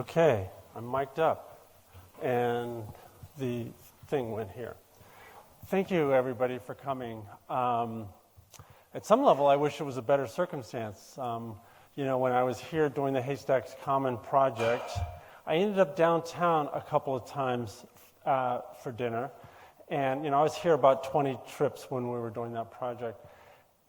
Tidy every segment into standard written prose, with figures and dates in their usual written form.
Okay, I'm mic'd up, and the thing went here. Thank you, everybody, for coming. At some level, I wish it was a better circumstance. When I was here doing the Haystacks Common project, I ended up downtown a couple of times for dinner, and I was here about 20 trips when we were doing that project,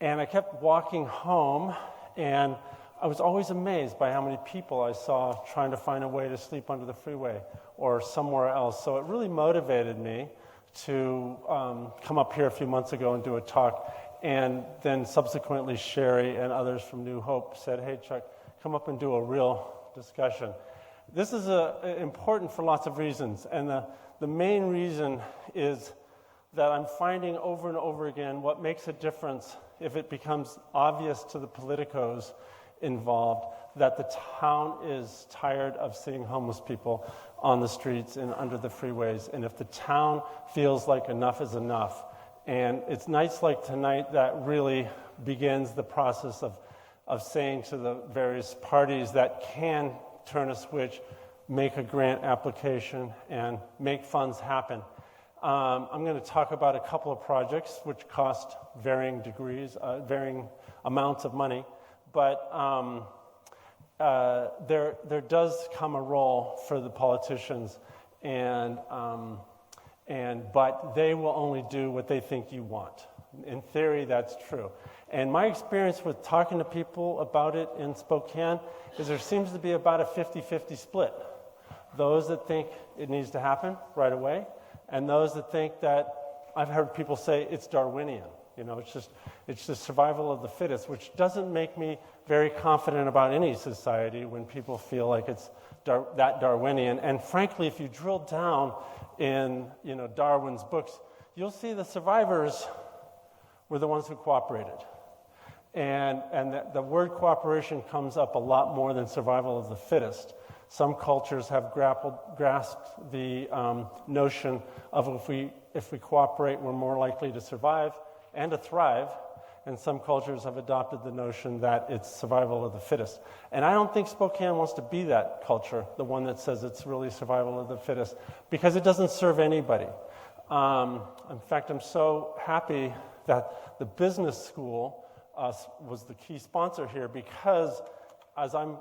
and I kept walking home, and I was always amazed by how many people I saw trying to find a way to sleep under the freeway or somewhere else. So it really motivated me to come up here a few months ago and do a talk. And then subsequently, Sherry and others from New Hope said, "Hey, Chuck, come up and do a real discussion." This is important for lots of reasons. And the main reason is that I'm finding over and over again what makes a difference if it becomes obvious to the politicos involved that the town is tired of seeing homeless people on the streets and under the freeways, and if the town feels like enough is enough. And it's nights like tonight that really begins the process of saying to the various parties that can turn a switch, make a grant application, and make funds happen. I'm going to talk about a couple of projects which cost varying degrees, varying amounts of money. But there does come a role for the politicians, but they will only do what they think you want. In theory, that's true. And my experience with talking to people about it in Spokane is there seems to be about a 50-50 split. Those that think it needs to happen right away, and those that think that, I've heard people say it's Darwinian. It's just survival of the fittest, which doesn't make me very confident about any society when people feel like it's that Darwinian. And frankly, if you drill down in Darwin's books, you'll see the survivors were the ones who cooperated. And the word cooperation comes up a lot more than survival of the fittest. Some cultures have grasped the notion of if we cooperate, we're more likely to survive and to thrive, and some cultures have adopted the notion that it's survival of the fittest. And I don't think Spokane wants to be that culture, the one that says it's really survival of the fittest, because it doesn't serve anybody. In fact, I'm so happy that the business school was the key sponsor here, because as I'm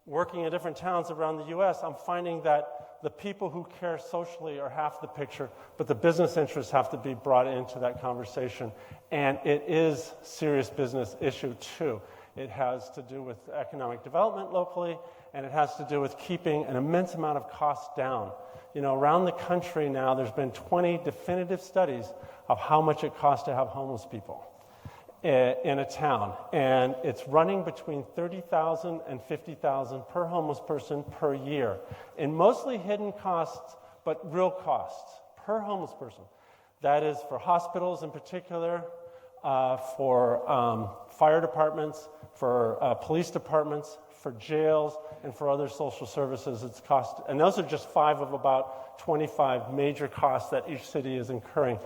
working in different towns around the U.S., I'm finding that the people who care socially are half the picture, but the business interests have to be brought into that conversation. And it is a serious business issue, too. It has to do with economic development locally, and it has to do with keeping an immense amount of costs down. Around the country now, there's been 20 definitive studies of how much it costs to have homeless people in a town, and it's running between $30,000 and $50,000 per homeless person per year, in mostly hidden costs, but real costs per homeless person. That is for hospitals in particular, for fire departments, for police departments, for jails, and for other social services. It's cost, and those are just 5 of about 25 major costs that each city is incurring.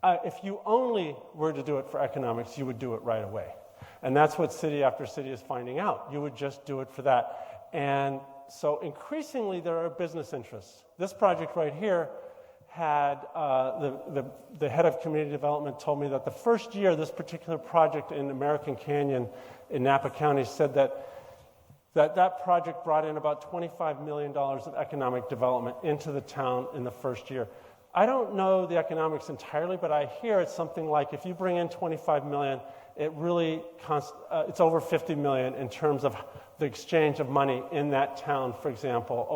If you only were to do it for economics, you would do it right away. And that's what city after city is finding out. You would just do it for that. And so increasingly there are business interests. This project right here had, the head of community development told me that the first year this particular project in American Canyon in Napa County said that project brought in about $25 million of economic development into the town in the first year. I don't know the economics entirely, but I hear it's something like if you bring in $25 million, it really it's over $50 million in terms of the exchange of money in that town, for example,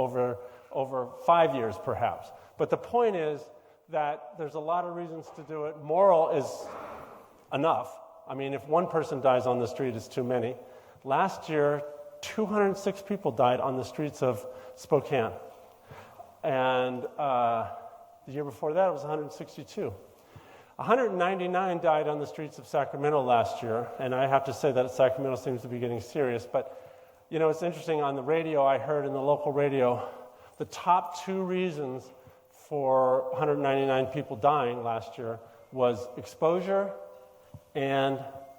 over 5 years perhaps. But the point is that there's a lot of reasons to do it. Moral is enough. I mean, if one person dies on the street, it's too many. Last year, 206 people died on the streets of Spokane. And the year before that, it was 162. 199 died on the streets of Sacramento last year, and I have to say that Sacramento seems to be getting serious. But, it's interesting, on the radio, I heard in the local radio, the top 2 reasons for 199 people dying last year was exposure and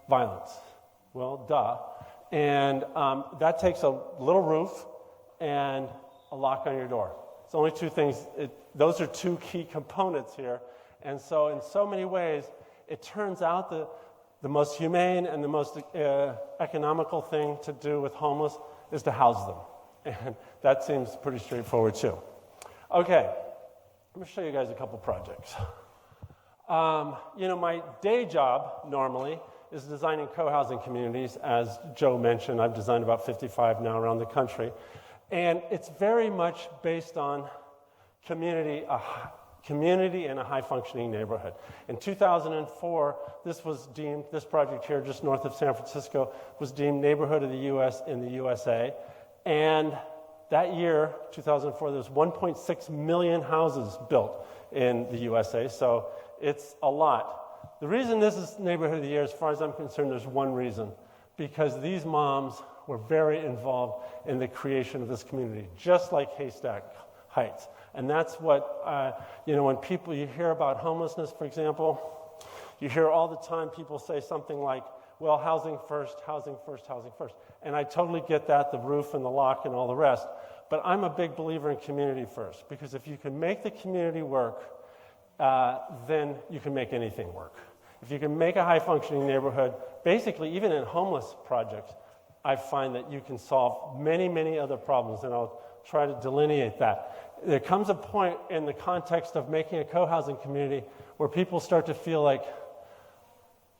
violence. Well, duh. And that takes a little roof and a lock on your door. It's only two things. Those are two key components here. And so in so many ways, it turns out that the most humane and the most economical thing to do with homeless is to house them. And that seems pretty straightforward too. Okay, let me show you guys a couple projects. My day job normally is designing co-housing communities. As Joe mentioned, I've designed about 55 now around the country. And it's very much based on community in a high-functioning neighborhood. In 2004, this project here just north of San Francisco was deemed Neighborhood of the U.S. in the USA. And that year, 2004, there was 1.6 million houses built in the USA, so it's a lot. The reason this is Neighborhood of the Year, as far as I'm concerned, there's one reason. Because these moms were very involved in the creation of this community, just like Haystack Heights. And that's what, when you hear about homelessness, for example, you hear all the time people say something like, well, housing first, housing first, housing first. And I totally get that, the roof and the lock and all the rest. But I'm a big believer in community first, because if you can make the community work, then you can make anything work. If you can make a high-functioning neighborhood, basically, even in homeless projects, I find that you can solve many, many other problems, and I'll try to delineate that. There comes a point in the context of making a co-housing community where people start to feel like,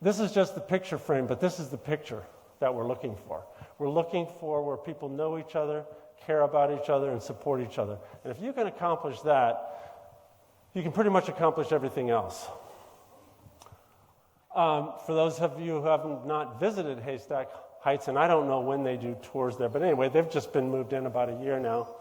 this is just the picture frame, but this is the picture that we're looking for. We're looking for where people know each other, care about each other, and support each other. And if you can accomplish that, you can pretty much accomplish everything else. For those of you who have not visited Haystack Heights, and I don't know when they do tours there, but anyway, they've just been moved in about a year now,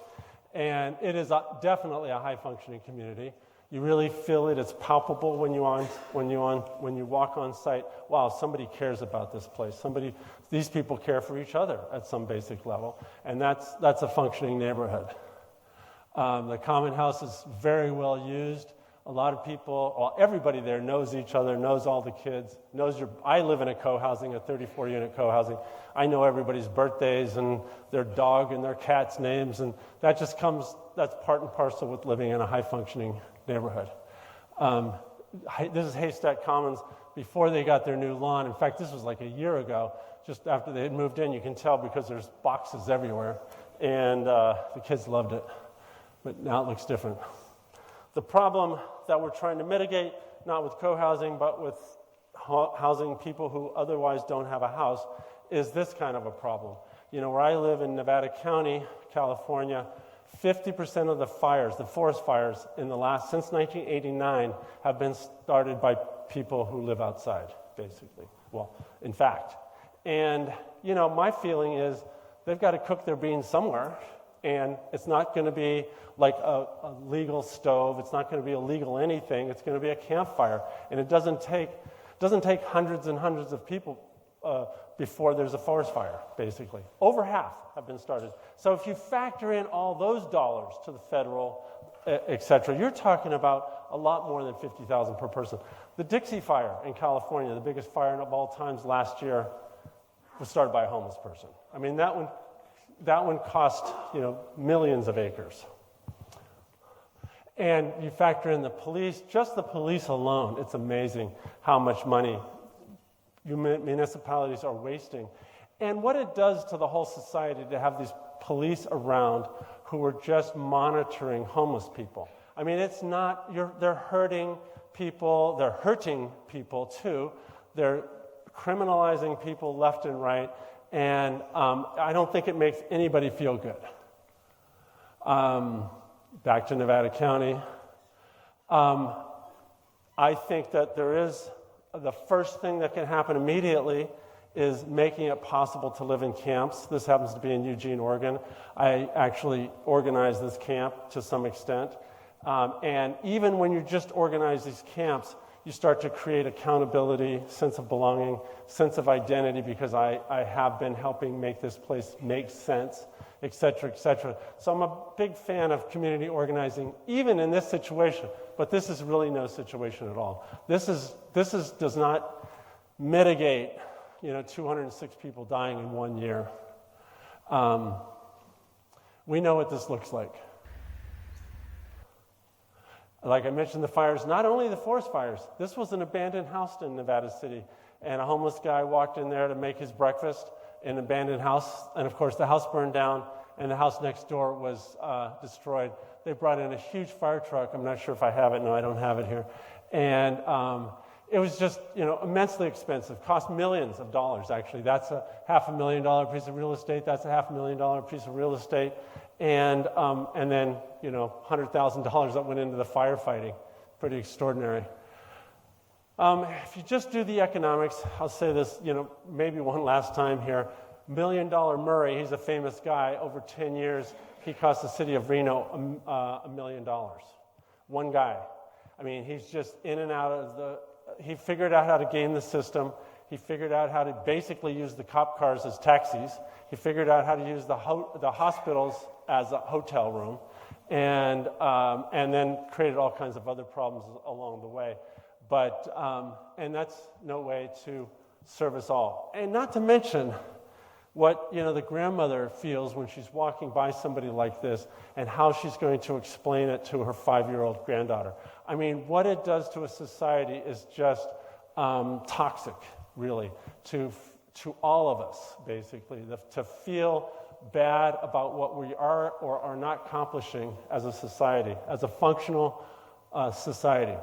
and it is definitely a high-functioning community. You really feel it. It's palpable when you walk on site. Wow, somebody cares about this place. These people care for each other at some basic level, and that's a functioning neighborhood. The common house is very well used. A lot of people, everybody there knows each other, knows all the kids, I live in a co-housing, a 34-unit co-housing. I know everybody's birthdays and their dog and their cat's names, and that's part and parcel with living in a high-functioning neighborhood. This is Haystack Commons before they got their new lawn. In fact, this was like a year ago, just after they had moved in. You can tell because there's boxes everywhere, and the kids loved it. But now it looks different. The problem that we're trying to mitigate, not with co-housing, but with housing people who otherwise don't have a house, is this kind of a problem. Where I live in Nevada County, California, 50% of the fires, the forest fires, since 1989, have been started by people who live outside, basically. Well, in fact. And, my feeling is they've got to cook their beans somewhere. And it's not going to be like a legal stove. It's not going to be a legal anything. It's going to be a campfire. And it doesn't take hundreds and hundreds of people before there's a forest fire, basically. Over half have been started. So if you factor in all those dollars to the federal, et cetera, you're talking about a lot more than $50,000 per person. The Dixie Fire in California, the biggest fire of all times last year, was started by a homeless person. I mean, that one cost, millions of acres. And you factor in the police, just the police alone, it's amazing how much money municipalities are wasting. And what it does to the whole society to have these police around who are just monitoring homeless people. I mean, they're hurting people, they're hurting people too. They're criminalizing people left and right. And I don't think it makes anybody feel good. Back to Nevada County. I think that the first thing that can happen immediately is making it possible to live in camps. This happens to be in Eugene, Oregon. I actually organized this camp to some extent. And even when you just organize these camps, you start to create accountability, sense of belonging, sense of identity, because I have been helping make this place make sense, et cetera, et cetera. So I'm a big fan of community organizing, even in this situation, but this is really no situation at all. This does not mitigate, 206 people dying in 1 year. We know what this looks like. Like I mentioned, the fires, not only the forest fires, this was an abandoned house in Nevada City, and a homeless guy walked in there to make his breakfast in an abandoned house, and of course the house burned down, and the house next door was destroyed. They brought in a huge fire truck. I'm not sure if I have it. No, I don't have it here. And it was just, immensely expensive. Cost millions of dollars, actually. That's a $500,000 piece of real estate. That's a $500,000 piece of real estate. And then, $100,000 that went into the firefighting. Pretty extraordinary. If you just do the economics, I'll say this, maybe one last time here. $1 Million Murray, he's a famous guy. Over 10 years, he cost the city of Reno $1 million. One guy. I mean, he's just in and out of he figured out how to game the system. He figured out how to basically use the cop cars as taxis. He figured out how to use the hospitals as a hotel room, and then created all kinds of other problems along the way. But and that's no way to serve us all. And not to mention what the grandmother feels when she's walking by somebody like this, and how she's going to explain it to her 5-year-old granddaughter. I mean, what it does to a society is just toxic, really, to all of us, basically, to feel bad about what we are or are not accomplishing as a society, as a functional society.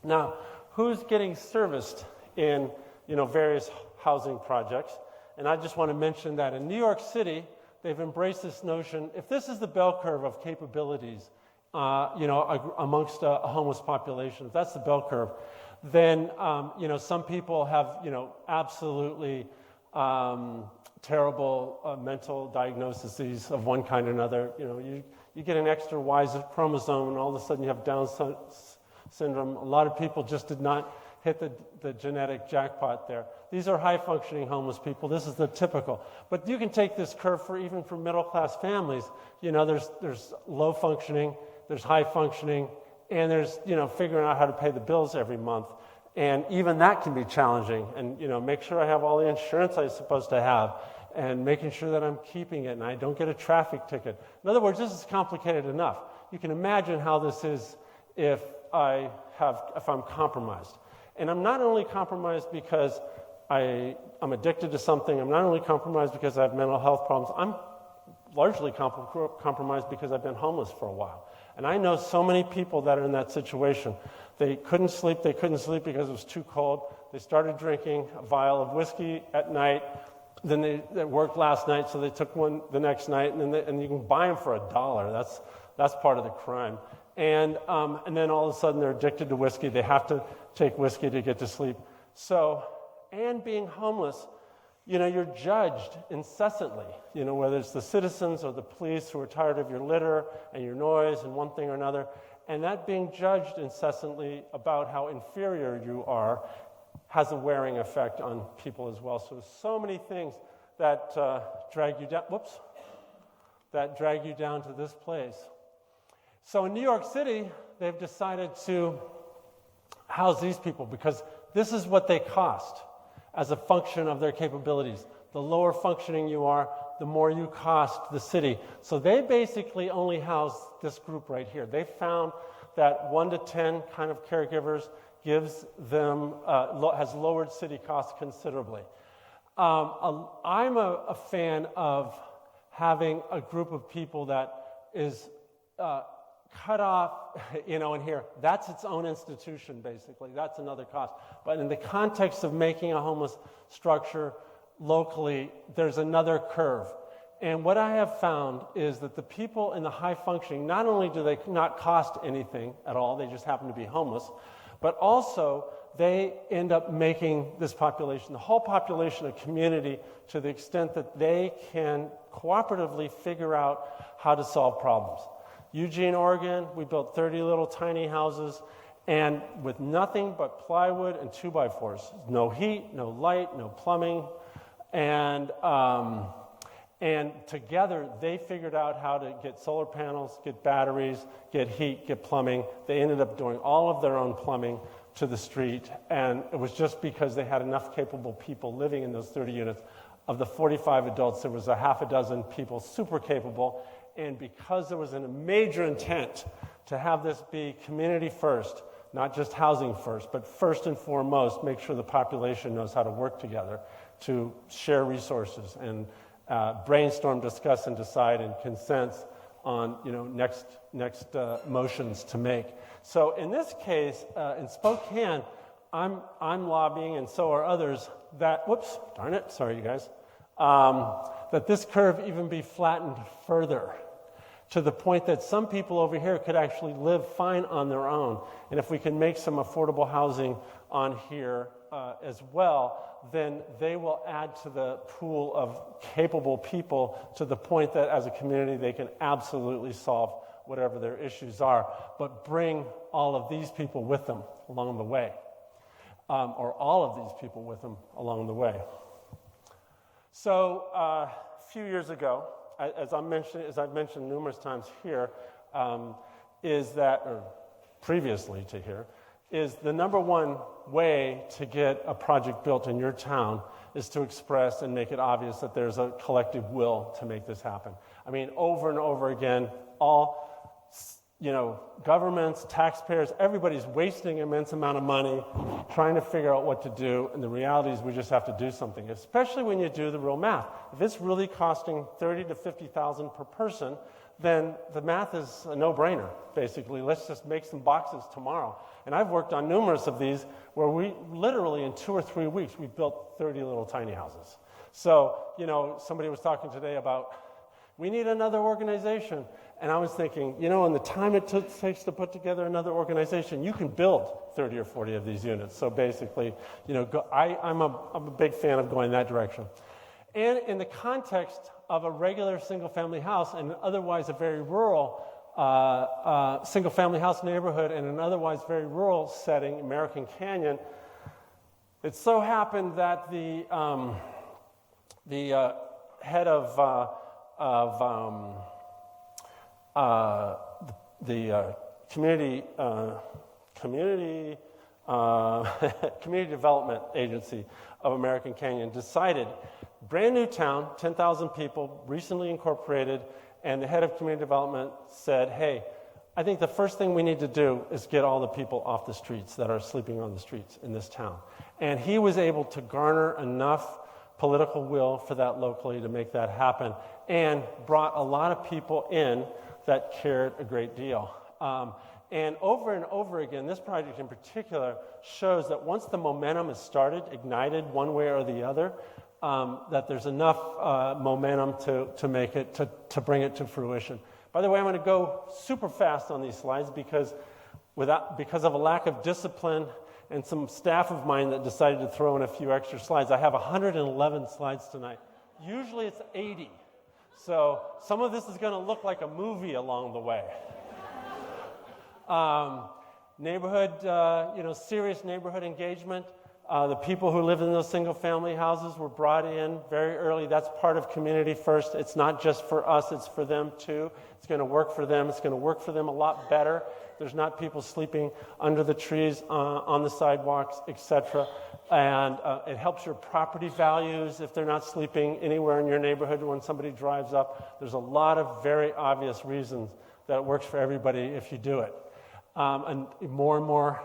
Now, who's getting serviced in various housing projects? And I just want to mention that in New York City, they've embraced this notion, if this is the bell curve of capabilities, amongst a homeless population, if that's the bell curve, then, some people have, absolutely terrible mental diagnoses of one kind or another. You get an extra Y chromosome, and all of a sudden you have Down syndrome. A lot of people just did not hit the genetic jackpot there. These are high-functioning homeless people. This is the typical. But you can take this curve even for middle-class families. There's low-functioning, there's high-functioning, and there's, figuring out how to pay the bills every month. And even that can be challenging. And, make sure I have all the insurance I'm supposed to have, and making sure that I'm keeping it and I don't get a traffic ticket. In other words, this is complicated enough. You can imagine how this is if I'm compromised. And I'm not only compromised because I'm addicted to something. I'm not only compromised because I have mental health problems. I'm largely compromised because I've been homeless for a while. And I know so many people that are in that situation. They couldn't sleep because it was too cold. They started drinking a vial of whiskey at night. Then they worked last night, so they took one the next night, and you can buy them for $1. That's part of the crime. And then all of a sudden they're addicted to whiskey. They have to take whiskey to get to sleep. So, and being homeless, you're judged incessantly, whether it's the citizens or the police who are tired of your litter and your noise and one thing or another. And that being judged incessantly about how inferior you are has a wearing effect on people as well. So many things that drag you down. That drag you down to this place. So in New York City, they've decided to house these people because this is what they cost as a function of their capabilities. The lower functioning you are, the more you cost the city. So they basically only house this group right here. They found that 1 to 10 kind of caregivers gives them, has lowered city costs considerably. I'm a fan of having a group of people that is cut off, in here. That's its own institution, basically. That's another cost. But in the context of making a homeless structure locally, there's another curve. And what I have found is that the people in the high functioning, not only do they not cost anything at all, they just happen to be homeless, but also they end up making this population, the whole population, a community to the extent that they can cooperatively figure out how to solve problems. Eugene, Oregon, we built 30 little tiny houses, and with nothing but plywood and 2x4s. No heat, no light, no plumbing, and together they figured out how to get solar panels, get batteries, get heat, get plumbing. They ended up doing all of their own plumbing to the street, and it was just because they had enough capable people living in those 30 units. Of the 45 adults, there was a half a dozen people super capable, And because there was a major intent to have this be community first, not just housing first, but first and foremost, make sure the population knows how to work together to share resources and brainstorm, discuss, and decide and consent on next motions to make. So in this case, in Spokane, I'm lobbying, and so are others, that, whoops, darn it, sorry you guys, that this curve even be flattened further to the point that some people over here could actually live fine on their own. And if we can make some affordable housing on here as well, then they will add to the pool of capable people to the point that as a community they can absolutely solve whatever their issues are, but bring all of these people with them along the way, or all of these people with them along the way. So a few years ago, as I've mentioned numerous times here, or previously to here, is the number one way to get a project built in your town is to express and make it obvious that there's a collective will to make this happen. I mean, over and over again, all governments, taxpayers, everybody's wasting an immense amount of money trying to figure out what to do, and the reality is we just have to do something, especially when you do the real math. If it's really costing $30,000 to $50,000 per person, then the math is a no-brainer, basically. Let's just make some boxes tomorrow. And I've worked on numerous of these where we literally in 2 or 3 weeks, we built 30 little tiny houses. So, somebody was talking today about, we need another organization. And I was thinking, in the time it takes to put together another organization, you can build 30 or 40 of these units. So basically, I'm a big fan of going that direction. And in the context of a regular single-family house and otherwise a very rural single-family house neighborhood and an otherwise very rural setting, American Canyon, it so happened that the head of the community development agency of American Canyon decided, brand new town, 10,000 people, recently incorporated, and the head of community development said, hey, I think the first thing we need to do is get all the people off the streets that are sleeping on the streets in this town. And he was able to garner enough political will for that locally to make that happen, and brought a lot of people in that cared a great deal. And over again, this project in particular shows that once the momentum is started, ignited one way or the other, that there's enough momentum to make it, to bring it to fruition. By the way, I'm going to go super fast on these slides because of a lack of discipline and some staff of mine that decided to throw in a few extra slides. I have 111 slides tonight. Usually it's 80. So some of this is going to look like a movie along the way. Neighborhood, serious neighborhood engagement. The people who live in those single-family houses were brought in very early. That's part of Community First. It's not just for us, it's for them too. It's going to work for them. It's going to work for them a lot better. There's not people sleeping under the trees, on the sidewalks, etc. And it helps your property values if they're not sleeping anywhere in your neighborhood when somebody drives up. There's a lot of very obvious reasons that it works for everybody if you do it. And more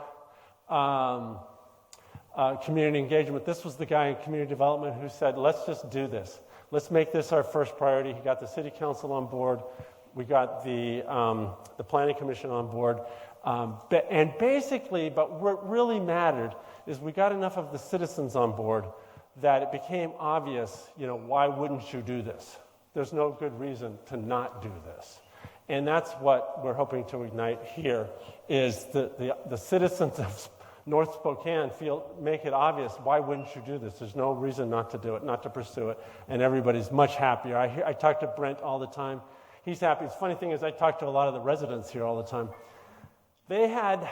community engagement. This was the guy in community development who said, let's just do this. Let's make this our first priority. He got the city council on board. We got the planning commission on board. And basically, but what really mattered is we got enough of the citizens on board that it became obvious, why wouldn't you do this? There's no good reason to not do this. And that's what we're hoping to ignite here, is the citizens of North Spokane make it obvious, why wouldn't you do this? There's no reason not to do it, not to pursue it, and everybody's much happier. I talk to Brent all the time. He's happy. The funny thing is I talk to a lot of the residents here all the time. They had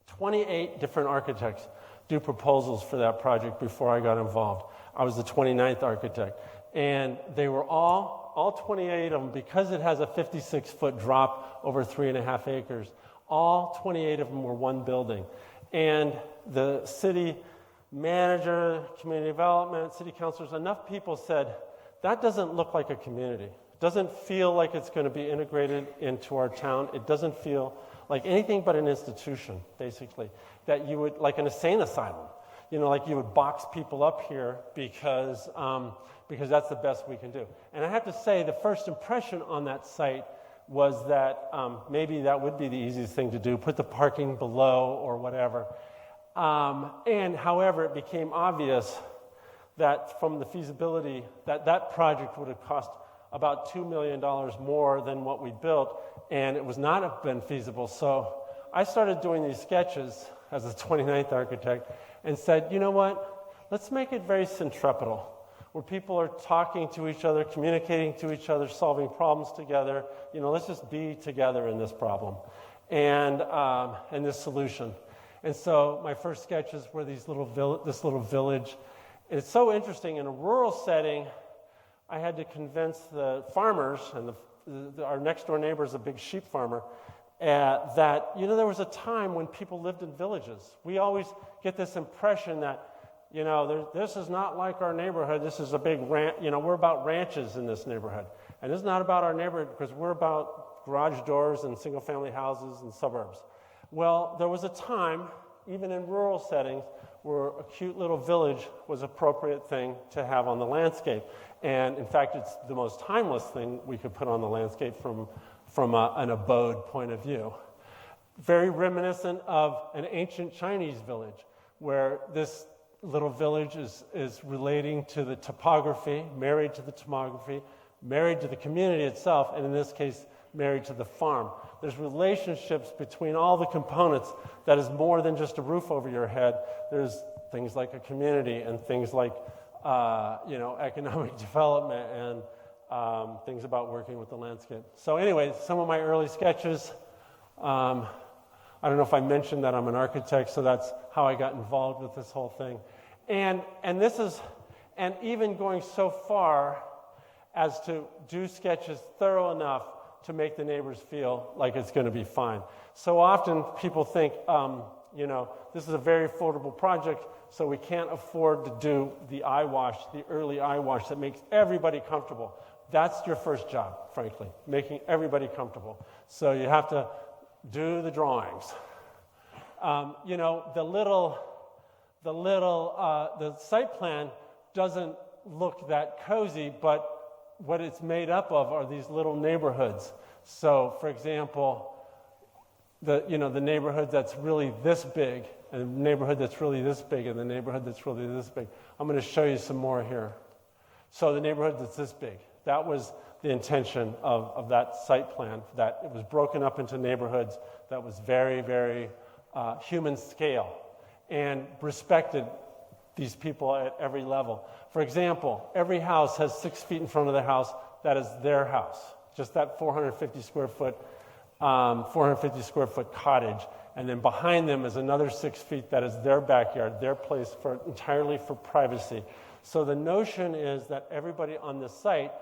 28 different architects do proposals for that project before I got involved. I was the 29th architect. And they were all 28 of them, because it has a 56-foot drop over 3.5 acres, all 28 of them were one building. And the city manager, community development, city councilors, enough people said, that doesn't look like a community. It doesn't feel like it's going to be integrated into our town. It doesn't feel like anything but an institution, basically, that you would, like an insane asylum. Like you would box people up here because that's the best we can do. And I have to say, the first impression on that site was that maybe that would be the easiest thing to do, put the parking below or whatever. And however, it became obvious that from the feasibility, that project would have cost about $2 million more than what we built, and it was not have been feasible. So I started doing these sketches as a 29th architect and said, you know what, let's make it very centripetal, where people are talking to each other, communicating to each other, solving problems together. Let's just be together in this problem and this solution. And so my first sketches were this little village. And it's so interesting, in a rural setting, I had to convince the farmers, and our next door neighbor is a big sheep farmer, that there was a time when people lived in villages. We always get this impression that this is not like our neighborhood. This is a big ranch. We're about ranches in this neighborhood, and this is not about our neighborhood because we're about garage doors and single-family houses and suburbs. Well, there was a time, even in rural settings, where a cute little village was an appropriate thing to have on the landscape. And in fact, it's the most timeless thing we could put on the landscape from an abode point of view. Very reminiscent of an ancient Chinese village, where this little village is relating to the topography, married to the topography, married to the community itself, and in this case, married to the farm. There's relationships between all the components that is more than just a roof over your head. There's things like a community and things like economic development and things about working with the landscape. So anyway, some of my early sketches, I don't know if I mentioned that I'm an architect, so that's how I got involved with this whole thing. And even going so far as to do sketches thorough enough to make the neighbors feel like it's going to be fine. So often people think, this is a very affordable project, so we can't afford to do the early eye wash that makes everybody comfortable. That's your first job, frankly, making everybody comfortable. So you have to do the drawings. The site plan doesn't look that cozy, but what it's made up of are these little neighborhoods. So, for example, the neighborhood that's really this big, and the neighborhood that's really this big, and the neighborhood that's really this big. I'm going to show you some more here. So the neighborhood that's this big, that was the intention of that site plan, that it was broken up into neighborhoods that was very, very human scale and respected these people at every level. For example, every house has 6 feet in front of their house that is their house, just that 450 square foot cottage, and then behind them is another 6 feet that is their backyard, their place entirely for privacy. So the notion is that everybody on this site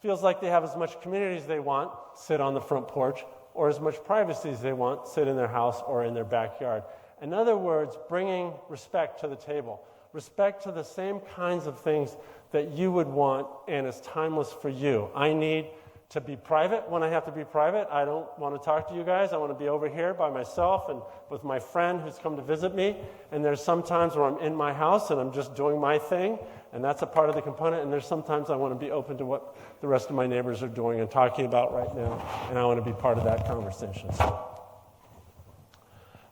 feels like they have as much community as they want, sit on the front porch, or as much privacy as they want, sit in their house or in their backyard. In other words, bringing respect to the table. Respect to the same kinds of things that you would want and is timeless for you. I need to be private when I have to be private. I don't want to talk to you guys. I want to be over here by myself and with my friend who's come to visit me. And there's some times where I'm in my house and I'm just doing my thing, and that's a part of the component. And there's sometimes I want to be open to what the rest of my neighbors are doing and talking about right now, and I want to be part of that conversation. So,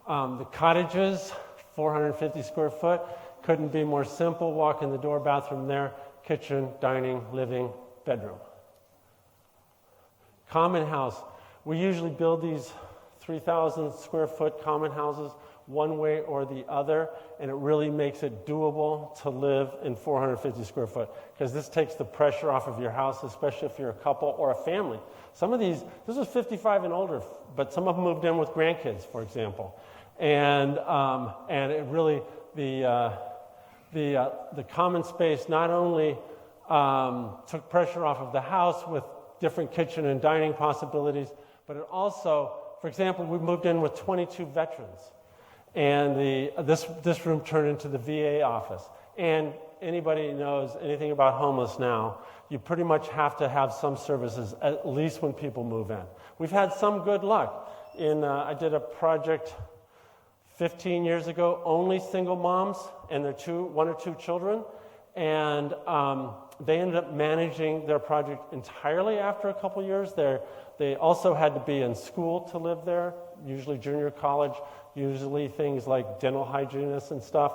the cottages, 450 square foot, couldn't be more simple. Walk in the door, bathroom there, kitchen, dining, living, bedroom. Common house. We usually build these 3,000 square foot common houses one way or the other, and it really makes it doable to live in 450 square foot, because this takes the pressure off of your house, especially if you're a couple or a family. Some of these, this was 55 and older, but some of them moved in with grandkids, for example. And it really, the common space not only took pressure off of the house with different kitchen and dining possibilities, but it also, for example, we moved in with 22 veterans, and this room turned into the VA office. And anybody knows anything about homeless now, you pretty much have to have some services at least when people move in. We've had some good luck. I did a project 15 years ago, only single moms and their one or two children, and they ended up managing their project entirely after a couple years. They also had to be in school to live there, usually junior college, usually things like dental hygienists and stuff.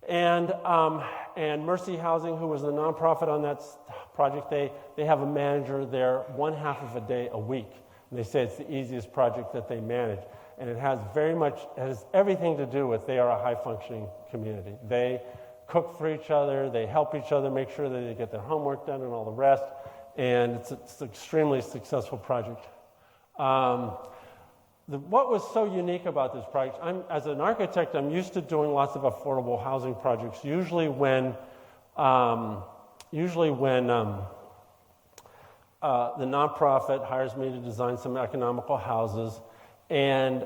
And Mercy Housing, who was the nonprofit on that project, they have a manager there 1/2 of a day a week. And they say it's the easiest project that they manage. And it has everything to do with they are a high-functioning community. They cook for each other, they help each other make sure that they get their homework done and all the rest. And it's an extremely successful project. What was so unique about this project, as an architect, I'm used to doing lots of affordable housing projects, usually when the nonprofit hires me to design some economical houses, and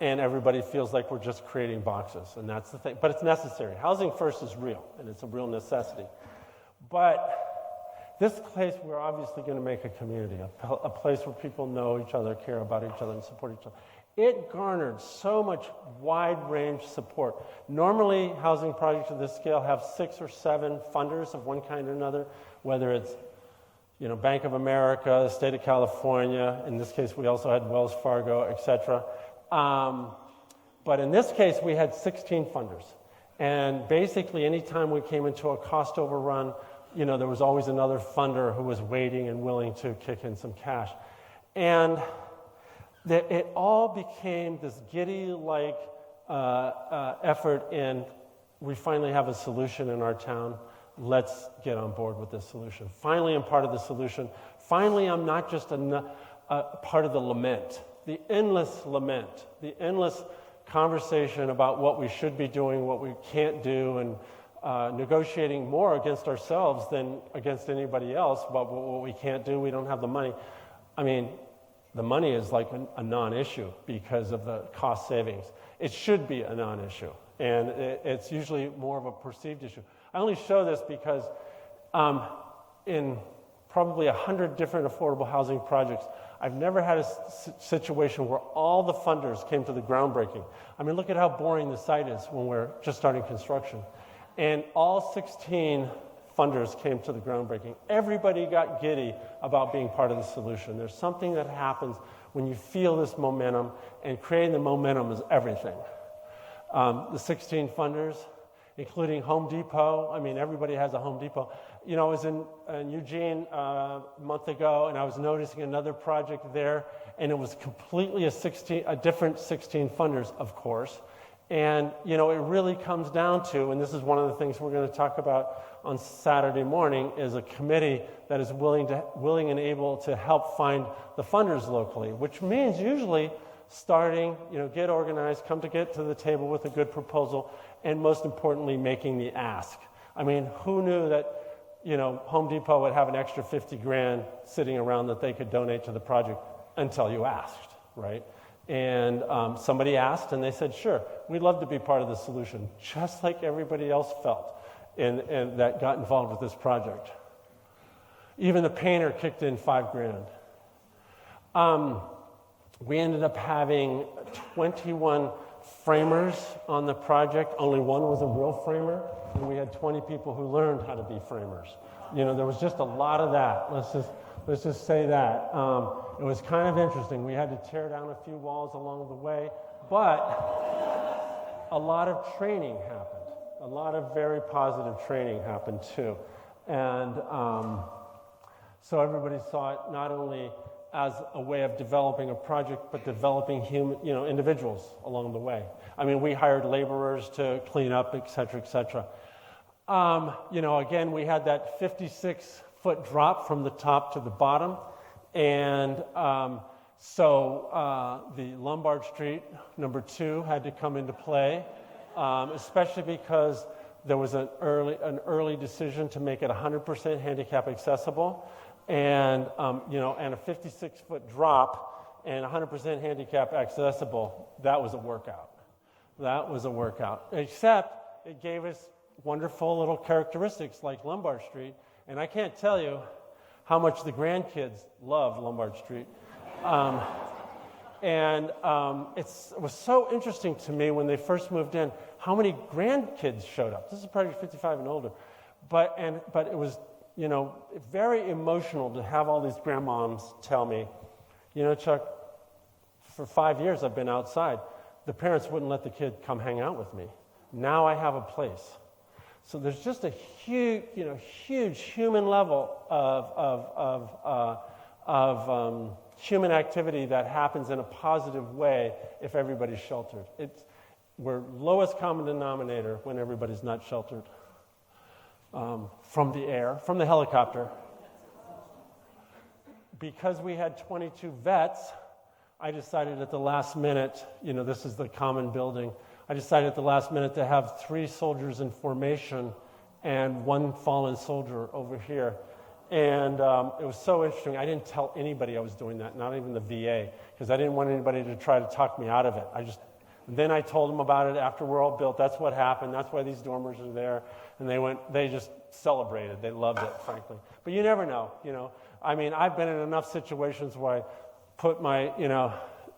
everybody feels like we're just creating boxes, and that's the thing. But it's necessary. Housing first is real, and it's a real necessity. But this place, we're obviously going to make a community, a place where people know each other, care about each other, and support each other. It garnered so much wide-range support. Normally, housing projects of this scale have 6 or 7 funders of one kind or another, whether it's Bank of America, the state of California. In this case, we also had Wells Fargo, etc. But in this case, we had 16 funders. And basically, anytime we came into a cost overrun, there was always another funder who was waiting and willing to kick in some cash. And it all became this giddy-like effort in, we finally have a solution in our town. Let's get on board with this solution. Finally, I'm part of the solution. Finally, I'm not just a part of the lament, the endless lament, the endless conversation about what we should be doing, what we can't do, and negotiating more against ourselves than against anybody else about what we can't do. We don't have the money. I mean, the money is like a non-issue because of the cost savings. It should be a non-issue, and it's usually more of a perceived issue. I only show this because in probably 100 different affordable housing projects, I've never had a situation where all the funders came to the groundbreaking. I mean, look at how boring the site is when we're just starting construction. And all 16 funders came to the groundbreaking. Everybody got giddy about being part of the solution. There's something that happens when you feel this momentum, and creating the momentum is everything. The 16 funders, including Home Depot. I mean, everybody has a Home Depot. I was in Eugene a month ago, and I was noticing another project there, and it was completely a different 16 funders, of course. And, it really comes down to, and this is one of the things we're going to talk about on Saturday morning, is a committee that is willing and able to help find the funders locally, which means usually starting, get organized, get to the table with a good proposal, and most importantly, making the ask. I mean, who knew that, Home Depot would have an extra $50,000 sitting around that they could donate to the project until you asked, right? And somebody asked, and they said, sure, we'd love to be part of the solution, just like everybody else felt and that got involved with this project. Even the painter kicked in $5,000. We ended up having 21 framers on the project. Only one was a real framer, and we had 20 people who learned how to be framers. There was just a lot of that. Let's just say that. It was kind of interesting. We had to tear down a few walls along the way, but a lot of training happened. A lot of very positive training happened too. And so everybody saw it not only as a way of developing a project, but developing individuals along the way. I mean, we hired laborers to clean up, et cetera, et cetera. Again, we had that 56-foot drop from the top to the bottom. And so the Lombard Street, number 2, had to come into play, especially because there was an early decision to make it 100% handicap accessible. And and a 56-foot drop and 100% handicap accessible, that was a workout. Except it gave us wonderful little characteristics like Lombard Street, and I can't tell you how much the grandkids love Lombard Street. It was so interesting to me when they first moved in how many grandkids showed up. This is probably 55 and older, but it was, very emotional to have all these grandmoms tell me, Chuck, for 5 years I've been outside. The parents wouldn't let the kid come hang out with me. Now I have a place. So there's just a huge human level of human activity that happens in a positive way if everybody's sheltered. We're lowest common denominator when everybody's not sheltered. From the air, from the helicopter. Because we had 22 vets, I decided at the last minute, this is the common building, I decided at the last minute to have 3 soldiers in formation and 1 fallen soldier over here. And it was so interesting. I didn't tell anybody I was doing that, not even the VA, because I didn't want anybody to try to talk me out of it. Then I told them about it after we're all built. That's what happened. That's why these dormers are there. And they just celebrated. They loved it, frankly. But you never know, I've been in enough situations where I put my,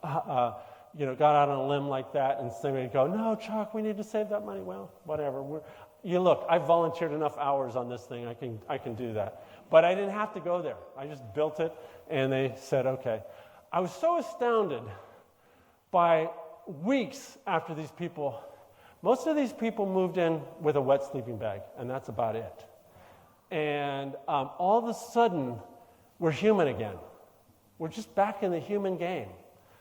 got out on a limb like that, and somebody would go, "No, Chuck, we need to save that money." Well, whatever. Look, I've volunteered enough hours on this thing. I can do that. But I didn't have to go there. I just built it, and they said, okay. I was so astounded by weeks after most of these people moved in with a wet sleeping bag, and that's about it. And all of a sudden, we're human again. We're just back in the human game.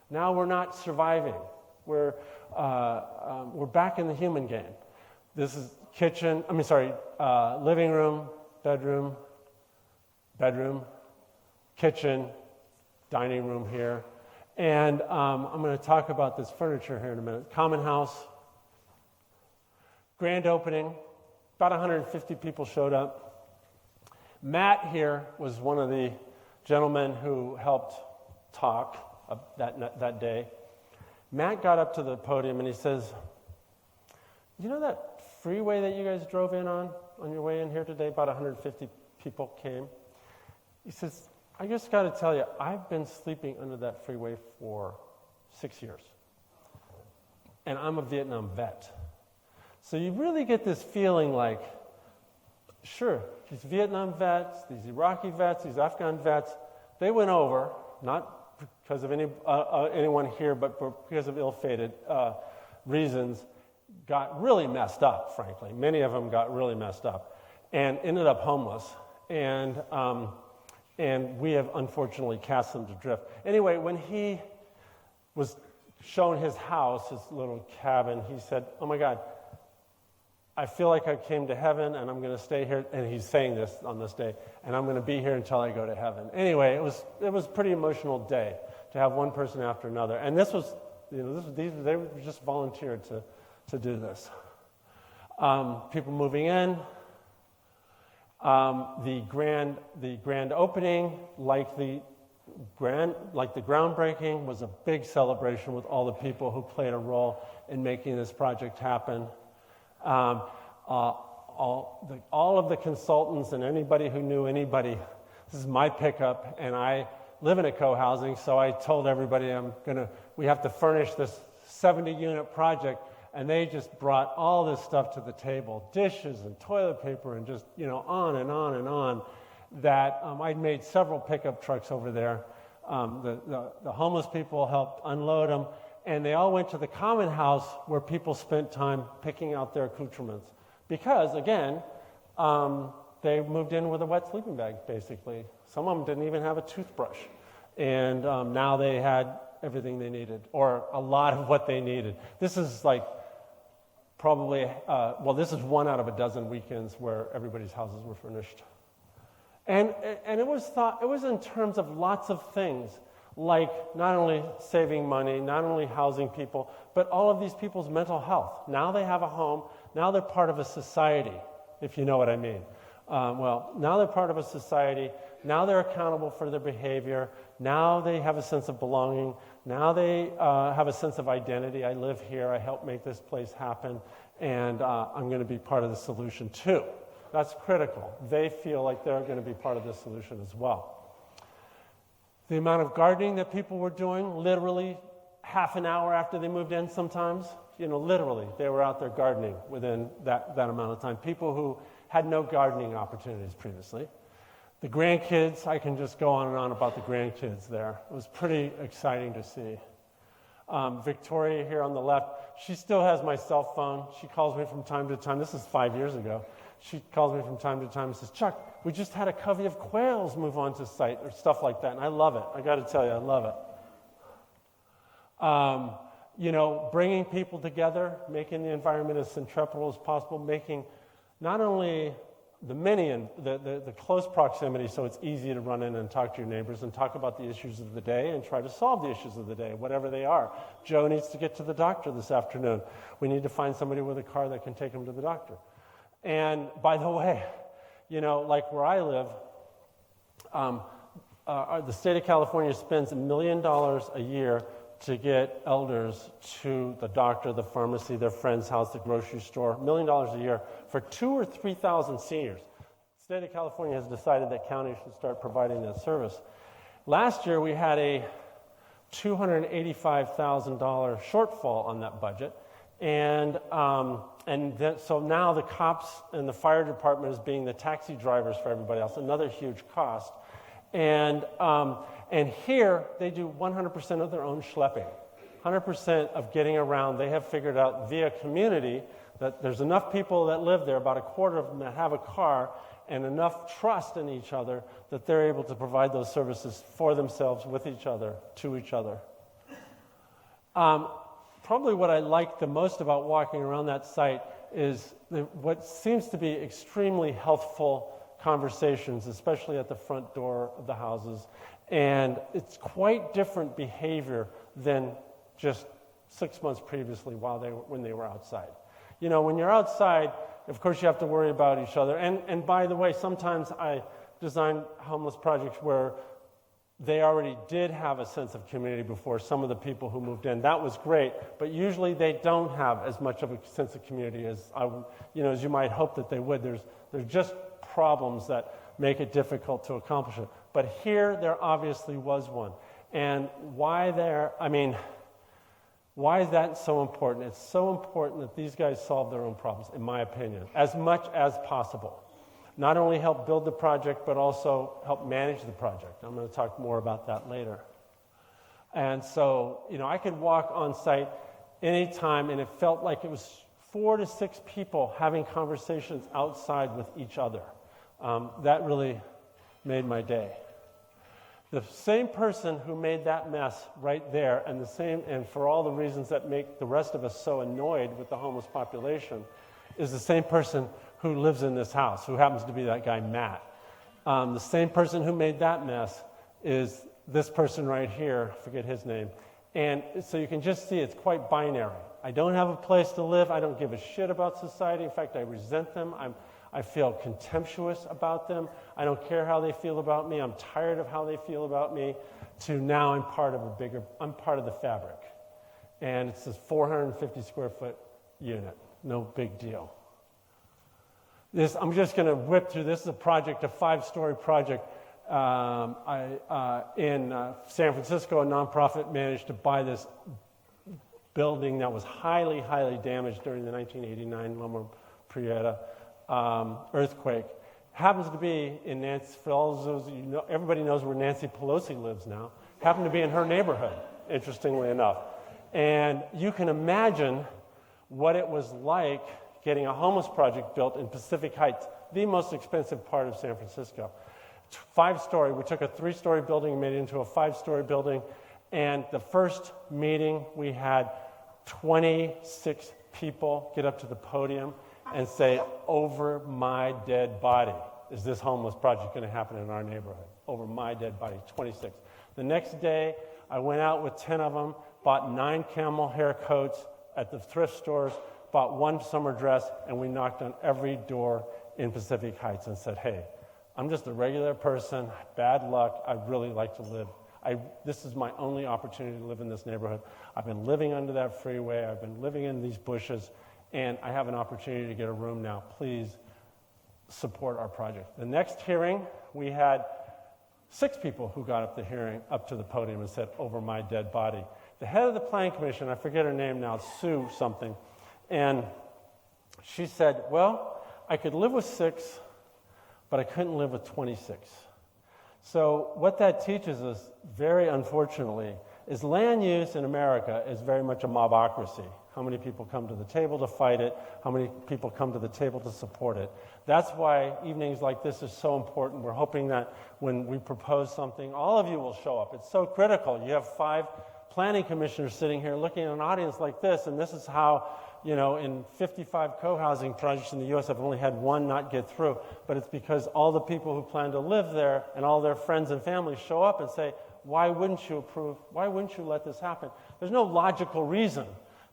Now we're not surviving. We're back in the human game. This is living room, bedroom, kitchen, dining room here. And I'm going to talk about this furniture here in a minute. Common house, grand opening, about 150 people showed up. Matt here was one of the gentlemen who helped talk that day. Matt got up to the podium and he says, that freeway that you guys drove in on your way in here today, about 150 people came. He says, I just got to tell you, I've been sleeping under that freeway for 6 years. And I'm a Vietnam vet. So you really get this feeling like, sure, these Vietnam vets, these Iraqi vets, these Afghan vets, they went over, not because of anyone here, but because of ill-fated reasons, got really messed up, frankly. Many of them got really messed up and ended up homeless. And we have unfortunately cast them to drift. Anyway, when he was shown his house, his little cabin, he said, "Oh my God, I feel like I came to heaven and I'm going to stay here." And he's saying this on this day, and I'm going to be here until I go to heaven. Anyway, it was a pretty emotional day to have one person after another. And this was, they were just volunteered to do this. People moving in. The grand opening, like the groundbreaking, was a big celebration with all the people who played a role in making this project happen. All of the consultants and anybody who knew anybody. This is my pickup, and I live in a co-housing, so I told everybody we have to furnish this 70-unit project. And they just brought all this stuff to the table, dishes and toilet paper and just, on and on and on, that I'd made several pickup trucks over there. The homeless people helped unload them, and they all went to the common house where people spent time picking out their accoutrements. Because, again, they moved in with a wet sleeping bag, basically. Some of them didn't even have a toothbrush. And now they had everything they needed, or a lot of what they needed. This is probably, this is 1 out of a dozen weekends where everybody's houses were furnished. And it was in terms of lots of things, like not only saving money, not only housing people, but all of these people's mental health. Now they have a home, now they're part of a society, if you know what I mean. Now they're part of a society, now they're accountable for their behavior, now they have a sense of belonging, now they have a sense of identity. I live here, I help make this place happen, and I'm going to be part of the solution too. That's critical. They feel like they're going to be part of the solution as well. The amount of gardening that people were doing, literally half an hour after they moved in sometimes, literally, they were out there gardening within that amount of time. People who had no gardening opportunities previously. The grandkids, I can just go on and on about the grandkids there. It was pretty exciting to see. Victoria here on the left, she still has my cell phone. She calls me from time to time. This is 5 years ago. She calls me from time to time and says, Chuck, we just had a covey of quails move onto site, or stuff like that. And I love it. I got to tell you, I love it. Bringing people together, making the environment as centripetal as possible, making not only the close proximity so it's easy to run in and talk to your neighbors and talk about the issues of the day and try to solve the issues of the day, whatever they are. Joe needs to get to the doctor this afternoon. We need to find somebody with a car that can take him to the doctor. And by the way, like where I live, the state of California spends $1 million a year to get elders to the doctor, the pharmacy, their friend's house, the grocery store, $1 million a year for 2,000 or 3,000 seniors. The state of California has decided that counties should start providing that service. Last year, we had a $285,000 shortfall on that budget, so now the cops and the fire department is being the taxi drivers for everybody else, another huge cost. And here, they do 100% of their own schlepping, 100% of getting around. They have figured out via community that there's enough people that live there, about a quarter of them that have a car, and enough trust in each other that they're able to provide those services for themselves, with each other, to each other. Probably what I like the most about walking around that site is what seems to be extremely healthful conversations, especially at the front door of the houses. And it's quite different behavior than just 6 months previously when they were outside. When you're outside, of course you have to worry about each other. And by the way, sometimes I design homeless projects where they already did have a sense of community before some of the people who moved in. That was great, but usually they don't have as much of a sense of community as you might hope that they would. There's just problems that make it difficult to accomplish it. But here, there obviously was one. And why is that so important? It's so important that these guys solve their own problems, in my opinion, as much as possible. Not only help build the project, but also help manage the project. I'm going to talk more about that later. And so, I could walk on site anytime, and it felt like it was 4 to 6 people having conversations outside with each other. That really made my day. The same person who made that mess right there, and for all the reasons that make the rest of us so annoyed with the homeless population, is the same person who lives in this house, who happens to be that guy, Matt. The same person who made that mess is this person right here, I forget his name. And so you can just see it's quite binary. I don't have a place to live. I don't give a shit about society. In fact, I resent them. I feel contemptuous about them. I don't care how they feel about me. I'm tired of how they feel about me. To now I'm part of I'm part of the fabric. And it's this 450 square foot unit. No big deal. I'm just going to whip through. This is a 5-story project. In San Francisco, a nonprofit managed to buy this building that was highly, highly damaged during the 1989 Loma Prieta earthquake. Happens to be in Nancy, for all those everybody knows where Nancy Pelosi lives now. Happened to be in her neighborhood, interestingly enough. And you can imagine what it was like getting a homeless project built in Pacific Heights, the most expensive part of San Francisco. 5-story. We took a 3-story building and made it into a 5-story building. And the first meeting, we had 26 people get up to the podium and say, "Over my dead body, is this homeless project going to happen in our neighborhood? Over my dead body," 26. The next day, I went out with 10 of them, bought 9 camel hair coats at the thrift stores, bought 1 summer dress, and we knocked on every door in Pacific Heights and said, "Hey, I'm just a regular person, bad luck, I'd really like to live. This is my only opportunity to live in this neighborhood. I've been living under that freeway, I've been living in these bushes, and I have an opportunity to get a room now. Please support our project. The next hearing, we had 6 people who got up to the podium and said, over my dead body. The head of the Planning Commission, I forget her name now, Sue something, and she said, well, I could live with 6, but I couldn't live with 26. So what that teaches us, very unfortunately, is land use in America is very much a mobocracy. How many people come to the table to fight it? How many people come to the table to support it? That's why evenings like this is so important. We're hoping that when we propose something, all of you will show up. It's so critical. You have 5 planning commissioners sitting here looking at an audience like this, and this is how, in 55 co-housing projects in the U.S., I've only had 1 not get through, but it's because all the people who plan to live there and all their friends and family show up and say, why wouldn't you approve? Why wouldn't you let this happen? There's no logical reason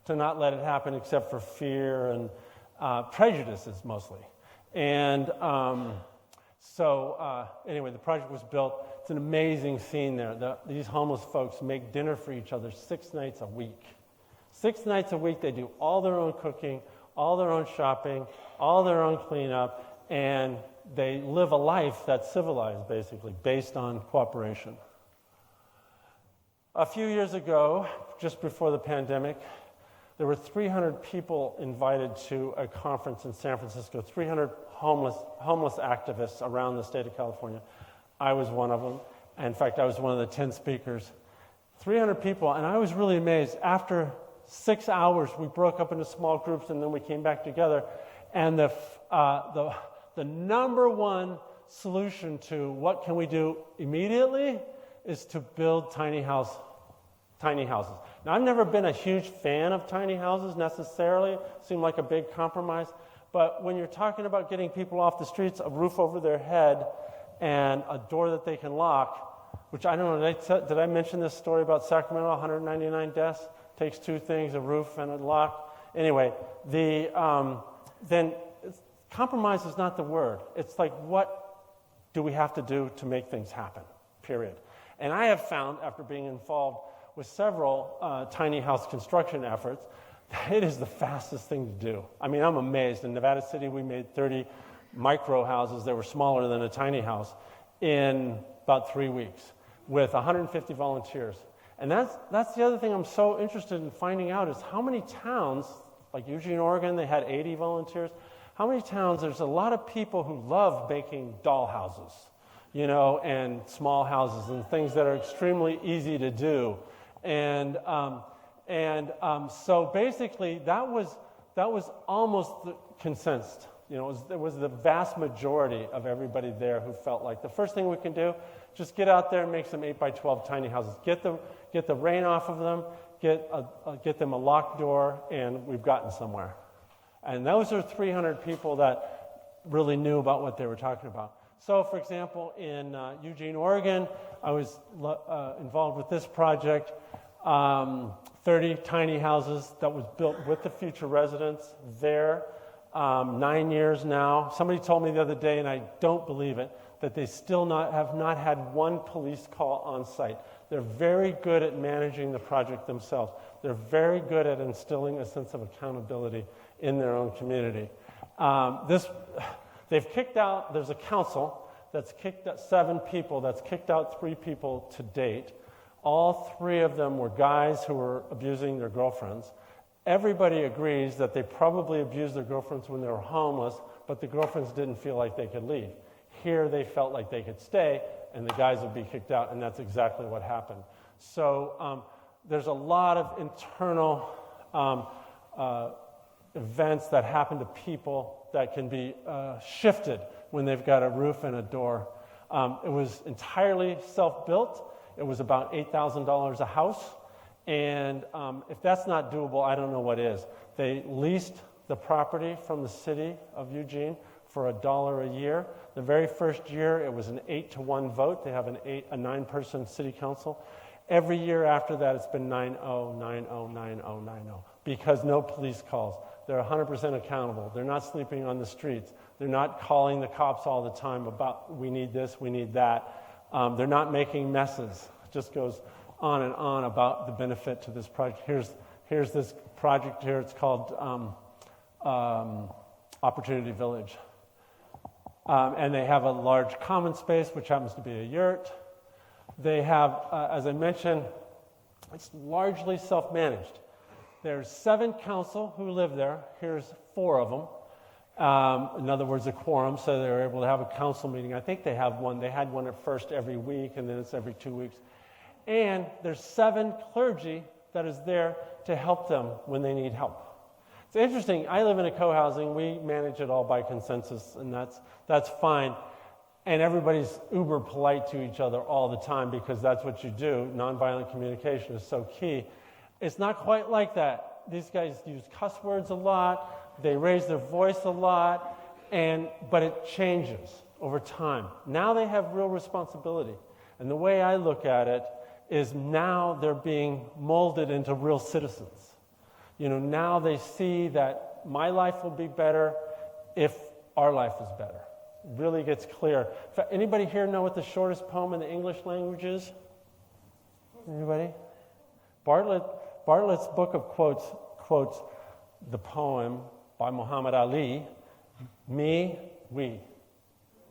to not let it happen except for fear and prejudices mostly. And anyway, the project was built. It's an amazing scene there. These homeless folks make dinner for each other 6 nights a week. 6 nights a week, they do all their own cooking, all their own shopping, all their own cleanup, and they live a life that's civilized, basically, based on cooperation. A few years ago, just before the pandemic, there were 300 people invited to a conference in San Francisco, 300 homeless activists around the state of California. I was one of them. In fact, I was one of the 10 speakers. 300 people, and I was really amazed. After 6 hours, we broke up into small groups, and then we came back together. And the number one solution to what can we do immediately is to build tiny houses. Now, I've never been a huge fan of tiny houses necessarily. It seemed like a big compromise. But when you're talking about getting people off the streets, a roof over their head, and a door that they can lock, which I don't know, did I mention this story about Sacramento, 199 deaths? Takes 2 things, a roof and a lock. Anyway, then compromise is not the word. It's like, what do we have to do to make things happen, period. And I have found, after being involved with several tiny house construction efforts, that it is the fastest thing to do. I mean, I'm amazed. In Nevada City, we made 30 micro houses that were smaller than a tiny house in about 3 weeks with 150 volunteers. And that's the other thing I'm so interested in finding out is how many towns, like Eugene, Oregon, they had 80 volunteers. How many towns, there's a lot of people who love making doll houses, and small houses and things that are extremely easy to do. And so basically that was almost the consensus. It was the vast majority of everybody there who felt like the first thing we can do, just get out there and make some 8x12 tiny houses. Get the rain off of them, get them a locked door, and we've gotten somewhere. And those are 300 people that really knew about what they were talking about. So, for example, in Eugene, Oregon, I was involved with this project, 30 tiny houses that was built with the future residents there. 9 years now. Somebody told me the other day, and I don't believe it, that they still have not had 1 police call on site. They're very good at managing the project themselves. They're very good at instilling a sense of accountability in their own community. They've kicked out, there's a council that's kicked out 7 people, that's kicked out 3 people to date. All 3 of them were guys who were abusing their girlfriends. Everybody agrees that they probably abused their girlfriends when they were homeless, but the girlfriends didn't feel like they could leave. Here they felt like they could stay, and the guys would be kicked out, and that's exactly what happened. So there's a lot of internal events that happen to people that can be shifted when they've got a roof and a door. It was entirely self-built. It was about $8,000 a house. And if that's not doable, I don't know what is. They leased the property from the city of Eugene for $1 a year. The very first year, it was an 8-to-1 vote. They have a 9-person city council. Every year after that, it's been 9-0, 9-0, 9-0, 9-0, because no police calls. They're 100% accountable. They're not sleeping on the streets. They're not calling the cops all the time about, we need this, we need that. They're not making messes. It just goes on and on about the benefit to this project. Here's this project here. It's called Opportunity Village. And they have a large common space, which happens to be a yurt. They have, as I mentioned, it's largely self-managed. There's 7 council who live there. Here's 4 of them. In other words, a quorum, so they were able to have a council meeting. I think they have one. They had one at first every week, and then it's every 2 weeks. And there's 7 clergy that is there to help them when they need help. It's interesting. I live in a co-housing. We manage it all by consensus, and that's fine. And everybody's uber polite to each other all the time because that's what you do. Nonviolent communication is so key. It's not quite like that. These guys use cuss words a lot. They raise their voice a lot, but it changes over time. Now they have real responsibility. And the way I look at it is now they're being molded into real citizens. Now they see that my life will be better if our life is better. It really gets clear. Anybody here know what the shortest poem in the English language is? Anybody? Bartlett's book of quotes quotes the poem by Muhammad Ali, Me, We.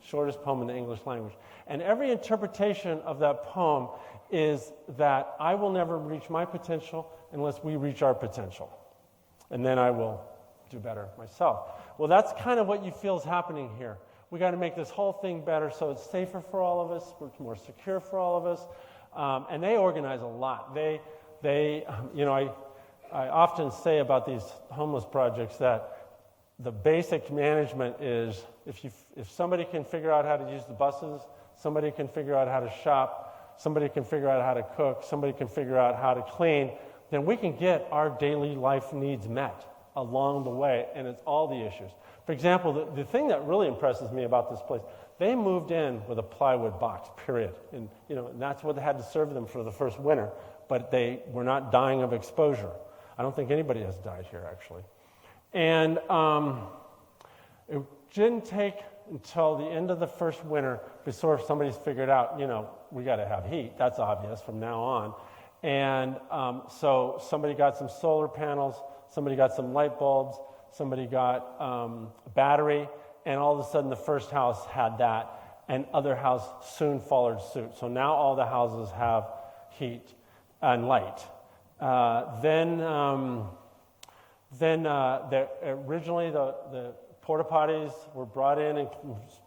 Shortest poem in the English language. And every interpretation of that poem is that I will never reach my potential unless we reach our potential. And then I will do better myself. Well, that's kind of what you feel is happening here. We got to make this whole thing better so it's safer for all of us, it's more secure for all of us. And they organize a lot. I often say about these homeless projects that the basic management is if somebody can figure out how to use the buses, somebody can figure out how to shop, somebody can figure out how to cook, somebody can figure out how to clean, then we can get our daily life needs met along the way, and it's all the issues. For example, the thing that really impresses me about this place, they moved in with a plywood box, period. And that's what they had to serve them for the first winter, but they were not dying of exposure. I don't think anybody has died here, actually. And it didn't take until the end of the first winter before somebody's figured out, we got to have heat. That's obvious from now on. And so somebody got some solar panels, somebody got some light bulbs, somebody got a battery, and all of a sudden the first house had that, and other house soon followed suit. So now all the houses have heat and light. Originally the porta potties were brought in and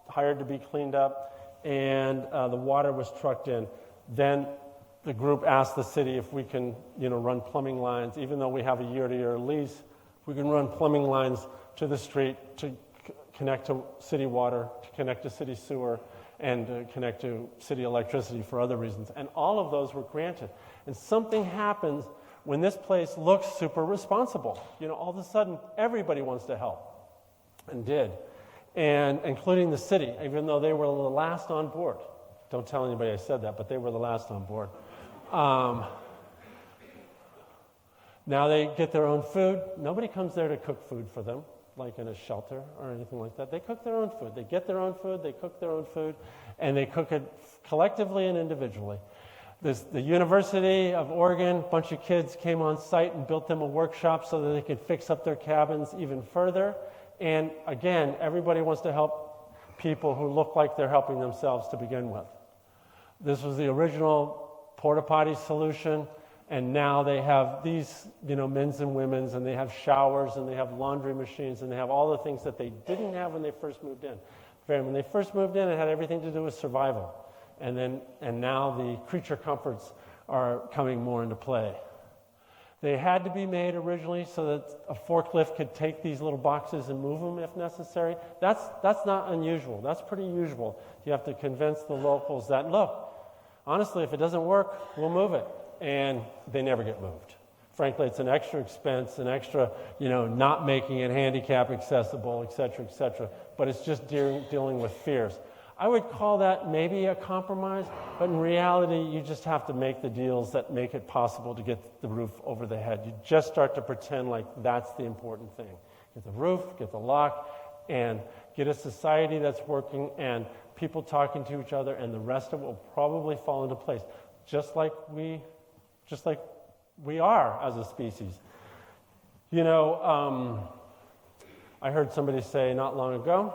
hired to be cleaned up, and the water was trucked in. Then the group asked the city if we can, run plumbing lines, even though we have a year-to-year lease. We can run plumbing lines to the street to connect to city water, to connect to city sewer, and to connect to city electricity for other reasons. And all of those were granted. And something happens when this place looks super responsible. All of a sudden, everybody wants to help, and did, and including the city, even though they were the last on board. Don't tell anybody I said that, but they were the last on board. Now they get their own food. Nobody comes there to cook food for them, like in a shelter or anything like that. They cook their own food. They get their own food, they cook their own food, and they cook it collectively and individually. The University of Oregon, a bunch of kids came on site and built them a workshop so that they could fix up their cabins even further. And again, everybody wants to help people who look like they're helping themselves to begin with. This was the original porta potty solution, and now they have these, men's and women's, and they have showers, and they have laundry machines, and they have all the things that they didn't have when they first moved in. When they first moved in, it had everything to do with survival, and now the creature comforts are coming more into play. They had to be made originally so that a forklift could take these little boxes and move them if necessary. That's not unusual. That's pretty usual. You have to convince the locals that, look, honestly, if it doesn't work, we'll move it. And they never get moved. Frankly, it's an extra expense, an extra, not making it handicap accessible, et cetera, but it's just dealing with fears. I would call that maybe a compromise, but in reality, you just have to make the deals that make it possible to get the roof over the head. You just start to pretend like that's the important thing. Get the roof, get the lock, and get a society that's working and people talking to each other, and the rest of it will probably fall into place, just like we are as a species. I heard somebody say not long ago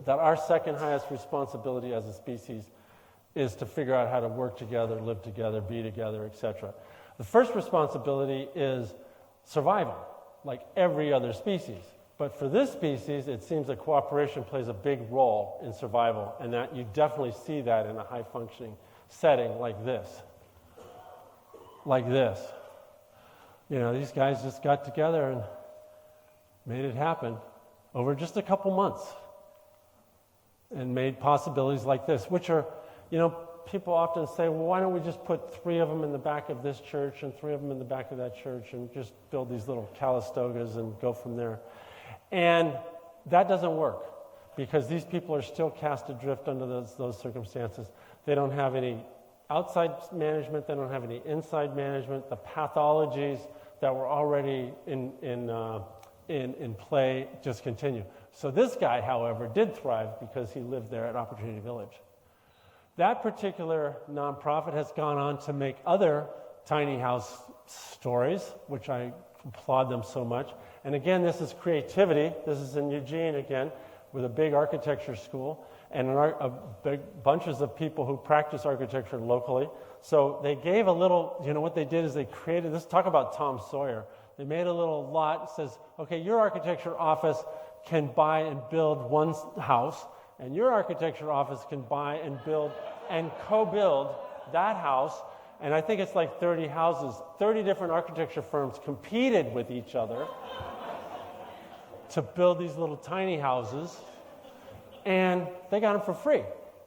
that our second highest responsibility as a species is to figure out how to work together, live together, be together, etc. The first responsibility is survival, like every other species. But for this species, it seems that cooperation plays a big role in survival, and that you definitely see that in a high-functioning setting like this. Like this. You know, these guys just got together and made it happen over just a couple months and made possibilities like this, which are, you know, people often say, well, why don't we just put 3 of them in the back of this church and 3 of them in the back of that church and just build these little Calistogas and go from there. And that doesn't work because these people are still cast adrift under those circumstances. They don't have any outside management. They don't have any inside management. The pathologies that were already in play just continue. So this guy, however, did thrive because he lived there at Opportunity Village. That particular nonprofit has gone on to make other tiny house stories, which I applaud them so much. And again, this is creativity. This is in Eugene again, with a big architecture school and big bunches of people who practice architecture locally. So they gave a little, you know, what they did is they created this. Talk about Tom Sawyer. They made a little lot that says, okay, your architecture office can buy and build one house, and your architecture office can buy and build and co-build that house. And I think it's like 30 houses. 30 different architecture firms competed with each other to build these little tiny houses, and they got them for free.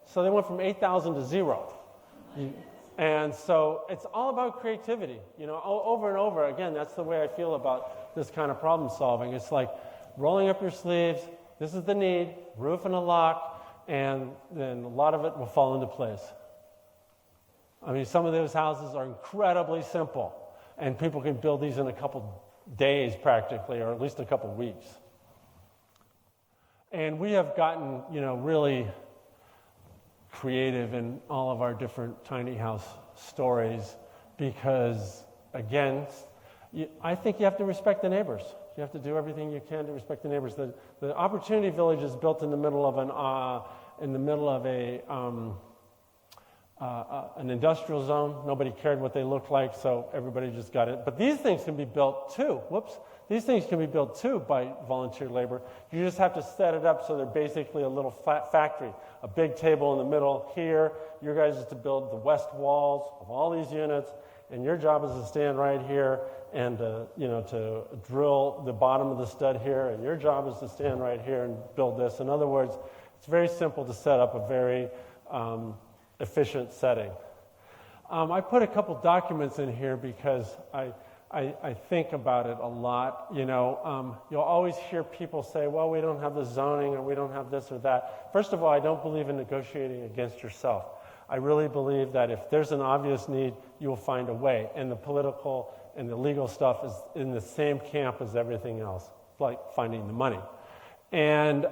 So they went from 8,000 to 0. And so it's all about creativity. You know, over and over again, that's the way I feel about this kind of problem solving. It's like rolling up your sleeves, this is the need, roof and a lock, and then a lot of it will fall into place. I mean, some of those houses are incredibly simple, and people can build these in a couple days practically, or at least a couple weeks. And we have gotten, you know, really creative in all of our different tiny house stories because, again, I think you have to respect the neighbors. You have to do everything you can to respect the neighbors. The Opportunity Village is built in the middle of an industrial zone. Nobody cared what they looked like, so everybody just got it. But these things can be built too. These things can be built too by volunteer labor. You just have to set it up so they're basically a little flat factory. A big table in the middle here. Your guys is to build the west walls of all these units, and your job is to stand right here and to drill the bottom of the stud here, and your job is to stand right here and build this. In other words, it's very simple to set up a very efficient setting. I put a couple documents in here because I think about it a lot. You know, you'll always hear people say, well, we don't have the zoning or we don't have this or that. First of all, I don't believe in negotiating against yourself. I really believe that if there's an obvious need, you will find a way. And the political and the legal stuff is in the same camp as everything else, like finding the money. And,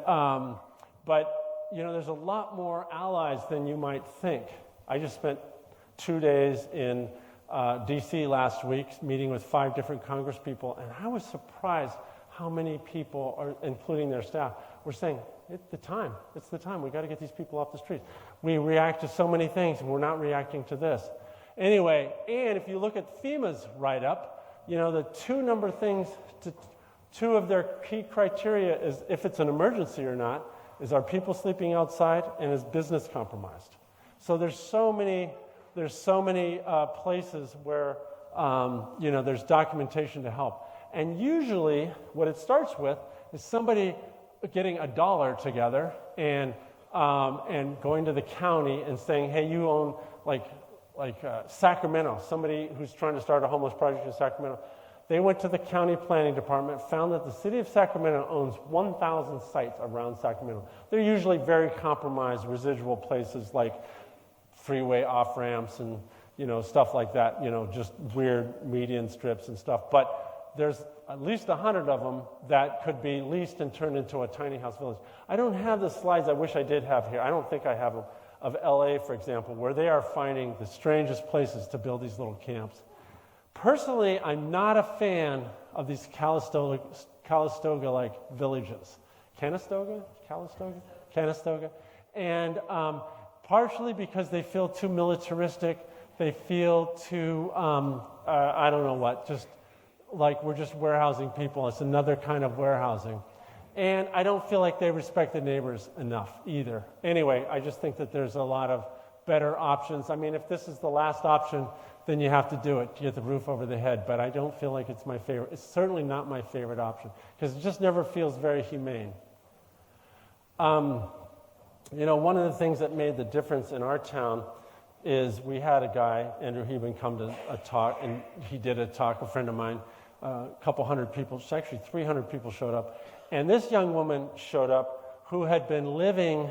but, you know, there's a lot more allies than you might think. I just spent 2 days in D.C. last week meeting with 5 different Congress people, and I was surprised how many people, are, including their staff, were saying, it's the time. We've got to get these people off the streets. We react to so many things, and we're not reacting to this. Anyway, and if you look at FEMA's write-up, you know, the 2 of their key criteria is if it's an emergency or not, is are people sleeping outside and is business compromised. So there's so many places where there's documentation to help. And usually what it starts with is somebody getting $1 together and going to the county and saying, hey, you own like Sacramento, somebody who's trying to start a homeless project in Sacramento. They went to the county planning department, found that the city of Sacramento owns 1,000 sites around Sacramento. They're usually very compromised residual places like freeway off-ramps and, you know, stuff like that, you know, just weird median strips and stuff. But there's at least 100 of them that could be leased and turned into a tiny house village. I don't have the slides. I wish I did have here. I don't think I have them. Of LA, for example, where they are finding the strangest places to build these little camps. Personally, I'm not a fan of these Calistoga-like villages. Calistoga? And partially because they feel too militaristic, they feel too, I don't know what, just like we're just warehousing people. It's another kind of warehousing. And I don't feel like they respect the neighbors enough either. Anyway, I just think that there's a lot of better options. I mean, if this is the last option, then you have to do it to get the roof over the head. But I don't feel like it's my favorite. It's certainly not my favorite option because it just never feels very humane. One of the things that made the difference in our town is we had a guy, Andrew Heben, come to a talk, and he did a talk, a friend of mine, a couple hundred people, actually 300 people showed up. And this young woman showed up who had been living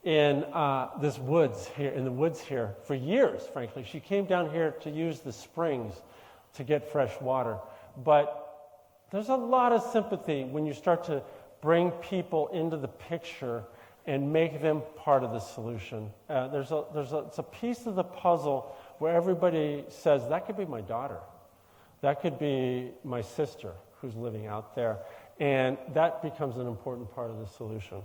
in the woods here for years, frankly. She came down here to use the springs to get fresh water. But there's a lot of sympathy when you start to bring people into the picture and make them part of the solution. It's a piece of the puzzle where everybody says, that could be my daughter. That could be my sister who's living out there. And that becomes an important part of the solution.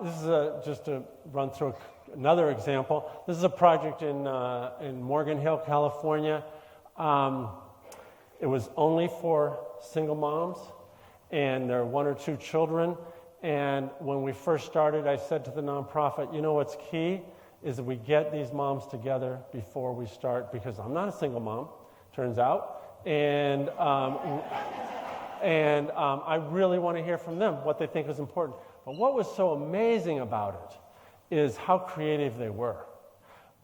This is just to run through another example. This is a project in Morgan Hill, California. It was only for single moms and their 1 or 2 children. And when we first started, I said to the nonprofit, what's key is that we get these moms together before we start, because I'm not a single mom, turns out. And I really want to hear from them what they think is important. But what was so amazing about it is how creative they were.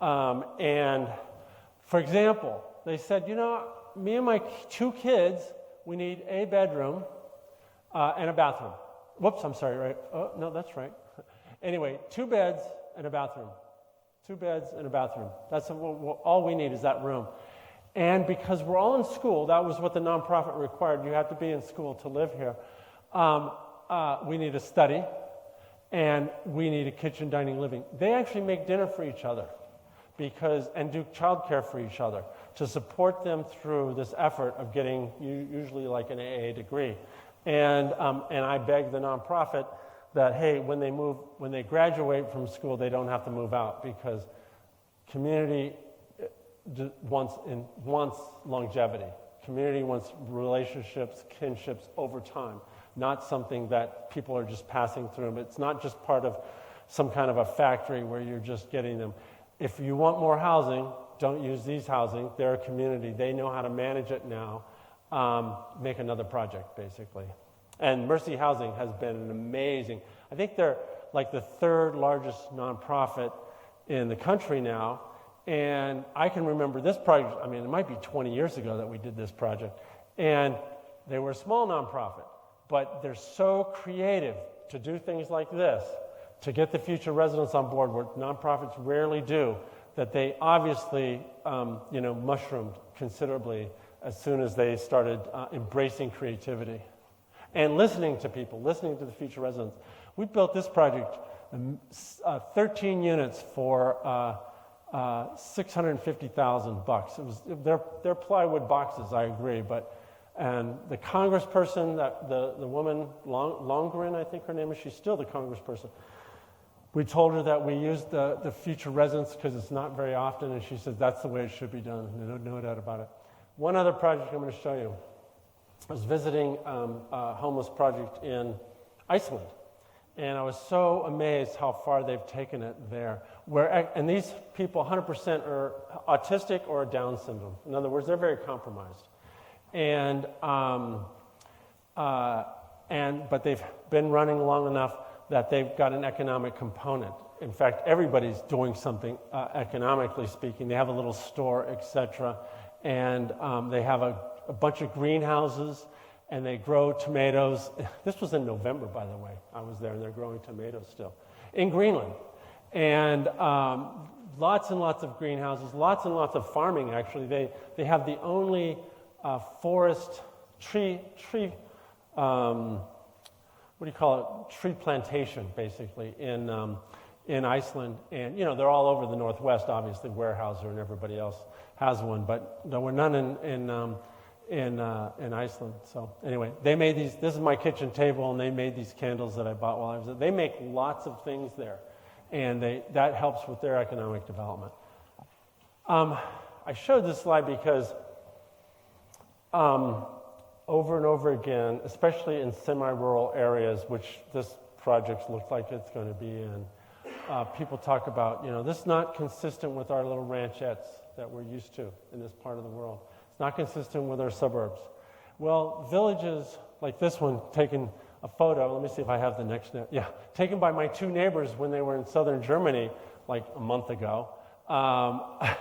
And for example, they said, me and my 2 kids, we need a bedroom and a bathroom. Whoops, I'm sorry, right? Oh, no, that's right. Anyway, 2 beds and a bathroom. 2 beds and a bathroom. That's all we need is that room. And because we're all in school, that was what the nonprofit required. You have to be in school to live here. We need a study, and we need a kitchen, dining, living. They actually make dinner for each other and do childcare for each other to support them through this effort of getting usually like an AA degree. And I begged the nonprofit that, hey, when they graduate from school, they don't have to move out, because community wants longevity. Community wants relationships, kinships over time, not something that people are just passing through. It's not just part of some kind of a factory where you're just getting them. If you want more housing, don't use these housing. They're a community. They know how to manage it now. Make another project, basically. And Mercy Housing has been an amazing, I think they're like the 3rd largest nonprofit in the country now. And I can remember this project, it might be 20 years ago that we did this project. And they were a small nonprofit, but they're so creative to do things like this, to get the future residents on board, what nonprofits rarely do, that they obviously, mushroomed considerably as soon as they started embracing creativity and listening to people, listening to the future residents. We built this project, 13 units for $650,000. It was their plywood boxes, I agree, and the congressperson, the woman Longren, I think her name is, she's still the congressperson. We told her that we used the future residents because it's not very often, and she said that's the way it should be done. No doubt about it. One other project I'm going to show you. I was visiting a homeless project in Iceland, and I was so amazed how far they've taken it there. And these people, 100% are autistic or Down syndrome. In other words, they're very compromised. But they've been running long enough that they've got an economic component. In fact, everybody's doing something economically speaking. They have a little store, etc. And they have a bunch of greenhouses, and they grow tomatoes. This was in November, by the way. I was there, and they're growing tomatoes still in Greenland. And lots and lots of greenhouses, lots and lots of farming, actually. They have the only forest tree tree plantation, basically, in in Iceland, and they're all over the Northwest. Obviously, Weyerhaeuser and everybody else has one, but there were none in Iceland. So anyway, they made these. This is my kitchen table, and they made these candles that I bought while I was there. They make lots of things there, and that helps with their economic development. I showed this slide because over and over again, especially in semi-rural areas, which this project looks like it's going to be in, people talk about, this is not consistent with our little ranchettes that we're used to in this part of the world. It's not consistent with our suburbs. Well, villages like this one, taken a photo, let me see if I have the next, taken by my two neighbors when they were in southern Germany like a month ago, are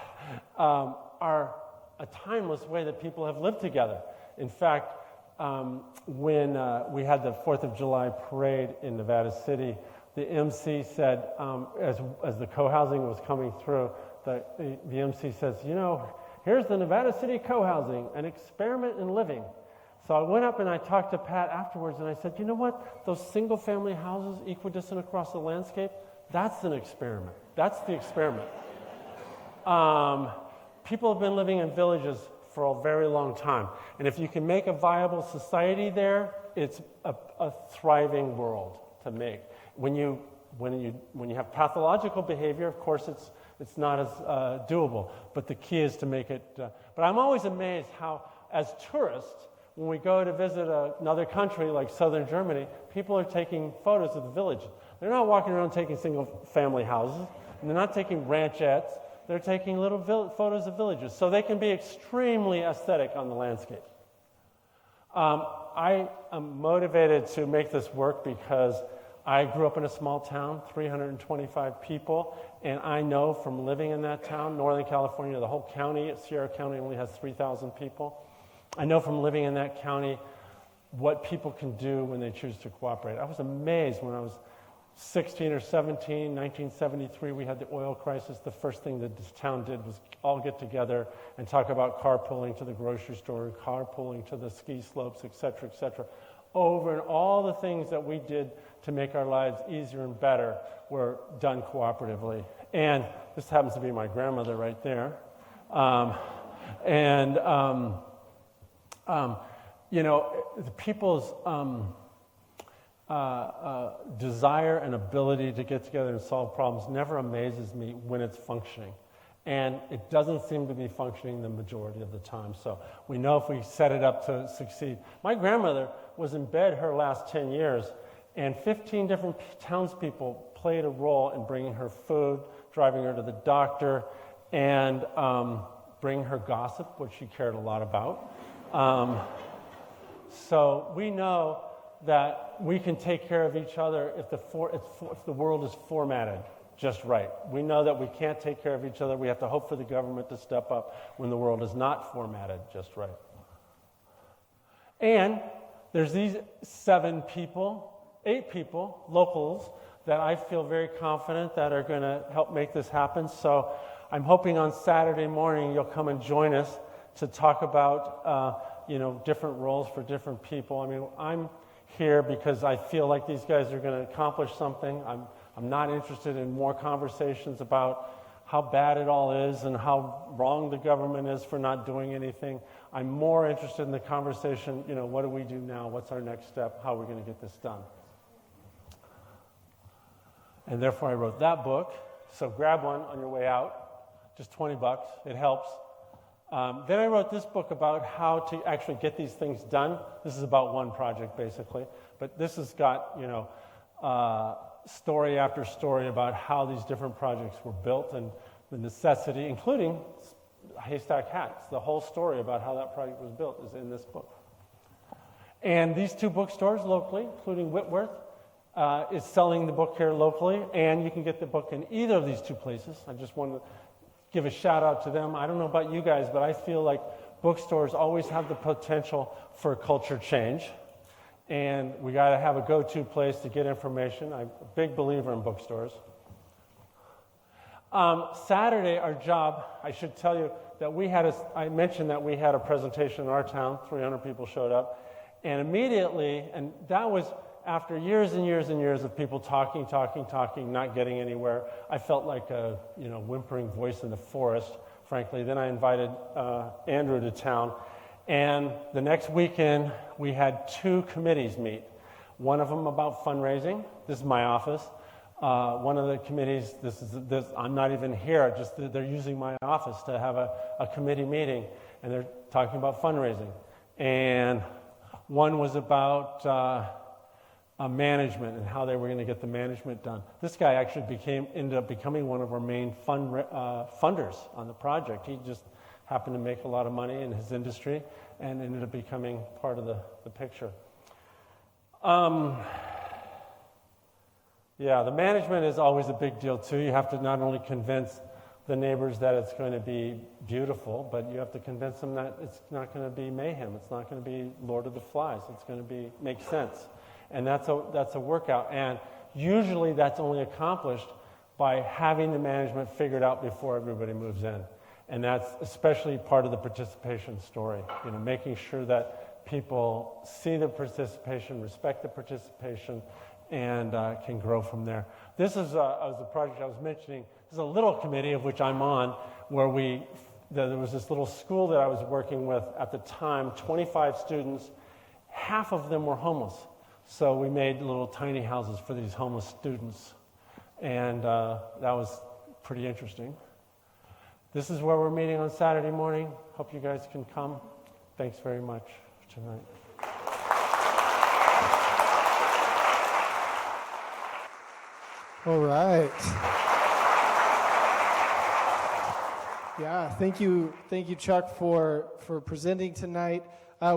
a timeless way that people have lived together. In fact, when we had the 4th of July parade in Nevada City, the MC said, as the co-housing was coming through, the MC says, here's the Nevada City co-housing, an experiment in living. So I went up and I talked to Pat afterwards, and I said, you know what? Those single-family houses equidistant across the landscape, that's an experiment. That's the experiment. People have been living in villages for a very long time. And if you can make a viable society there, it's a thriving world to make. When you have pathological behavior, of course, it's not as doable. But the key is to make it. But I'm always amazed how, as tourists, when we go to visit another country like southern Germany, people are taking photos of the village. They're not walking around taking single-family houses, and they're not taking ranchettes. They're taking little photos of villages, so they can be extremely aesthetic on the landscape. I am motivated to make this work because I grew up in a small town, 325 people, and I know from living in that town, Northern California, the whole county, Sierra County only has 3,000 people. I know from living in that county what people can do when they choose to cooperate. I was amazed when I was 16 or 17, 1973, we had the oil crisis. The first thing that this town did was all get together and talk about carpooling to the grocery store and carpooling to the ski slopes, et cetera, over, and all the things that we did to make our lives easier and better were done cooperatively. And this happens to be my grandmother right there. The people's desire and ability to get together and solve problems never amazes me when it's functioning. And it doesn't seem to be functioning the majority of the time. So we know if we set it up to succeed. My grandmother was in bed her last 10 years, and 15 different townspeople played a role in bringing her food, driving her to the doctor, and bringing her gossip, which she cared a lot about. So we know that we can take care of each other if the world is formatted just right. We know that we can't take care of each other. We have to hope for the government to step up when the world is not formatted just right. And there's these 8 people, locals, that I feel very confident that are going to help make this happen. So I'm hoping on Saturday morning you'll come and join us to talk about different roles for different people. I mean, I'm here because I feel like these guys are going to accomplish something. I'm not interested in more conversations about how bad it all is and how wrong the government is for not doing anything. I'm more interested in the conversation, what do we do now? What's our next step? How are we going to get this done? And therefore I wrote that book. So grab one on your way out, just $20, it helps. Then I wrote this book about how to actually get these things done. This is about one project, basically. But this has got, story after story about how these different projects were built and the necessity, including haystack hats. The whole story about how that project was built is in this book. And these 2 bookstores locally, including Whitworth, is selling the book here locally, and you can get the book in either of these 2 places. I just wanted to give a shout out to them. I don't know about you guys, but I feel like bookstores always have the potential for culture change, and we got to have a go-to place to get information. I'm a big believer in bookstores. Saturday, our job, I should tell you that I mentioned that we had a presentation in our town, 300 people showed up, and immediately, and that was after years and years and years of people talking, not getting anywhere, I felt like a whimpering voice in the forest, frankly. Then I invited Andrew to town, and the next weekend we had 2 committees meet. One of them about fundraising. This is my office. One of the committees, I'm not even here, just they're using my office to have a committee meeting, and they're talking about fundraising. And one was about management and how they were going to get the management done. This guy actually ended up becoming one of our main funders on the project. He just happened to make a lot of money in his industry and ended up becoming part of the picture. Yeah, the management is always a big deal too. You have to not only convince the neighbors that it's going to be beautiful, but you have to convince them that it's not going to be mayhem. It's not going to be Lord of the Flies. It's going to make sense. And that's a workout. And usually that's only accomplished by having the management figured out before everybody moves in. And that's especially part of the participation story, making sure that people see the participation, respect the participation, and can grow from there. This is the project I was mentioning. This is a little committee of which I'm on, where there was this little school that I was working with at the time, 25 students. Half of them were homeless. So we made little tiny houses for these homeless students. And that was pretty interesting. This is where we're meeting on Saturday morning. Hope you guys can come. Thanks very much for tonight. All right. Yeah, thank you, Chuck, for presenting tonight.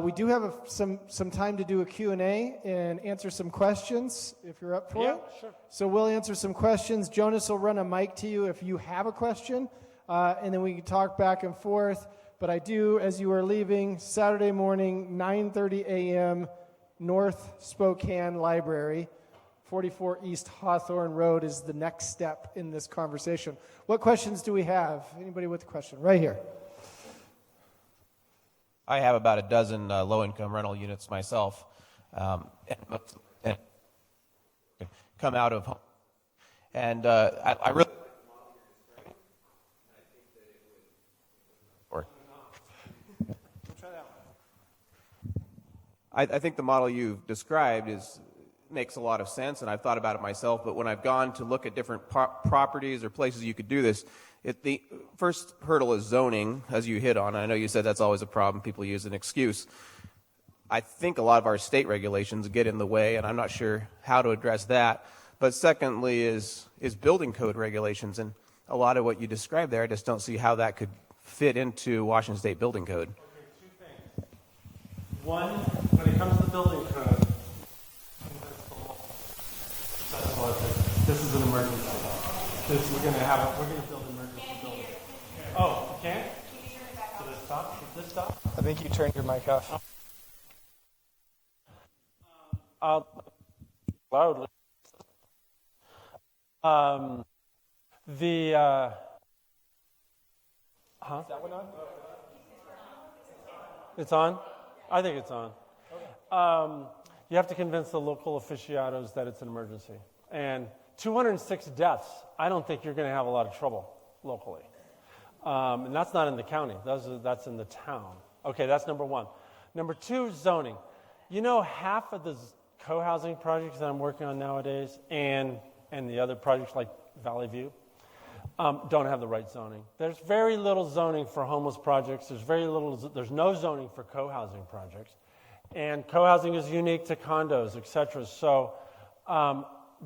We do have some time to do a Q&A and answer some questions, if you're up for it. Yeah, sure. So we'll answer some questions. Jonas will run a mic to you if you have a question, and then we can talk back and forth. But I do, as you are leaving, Saturday morning, 9:30 a.m., North Spokane Library, 44 East Hawthorne Road is the next step in this conversation. What questions do we have? Anybody with a question? Right here. I have about a dozen low-income rental units myself, and come out of home. And I really... I think the model you've described makes a lot of sense, and I've thought about it myself, but when I've gone to look at different properties or places you could do this, the first hurdle is zoning, as you hit on. I know you said that's always a problem. People use an excuse. I think a lot of our state regulations get in the way, and I'm not sure how to address that. But secondly is building code regulations, and a lot of what you described there, I just don't see how that could fit into Washington State building code. Okay, 2 things. One, when it comes to the building code, this is an emergency. We're going to build emergency buildings. Oh, you can't? Did it stop? Did this stop? I think you turned your mic off. Loudly. Is that one on? It's on? I think it's on. Okay. You have to convince the local aficionados that it's an emergency. And 206 deaths, I don't think you're going to have a lot of trouble locally. And that's not in the county. That's in the town. Okay, that's number one. Number two, zoning. Half of the co-housing projects that I'm working on nowadays and the other projects like Valley View don't have the right zoning. There's very little zoning for homeless projects. There's no zoning for co-housing projects. And co-housing is unique to condos, etc. So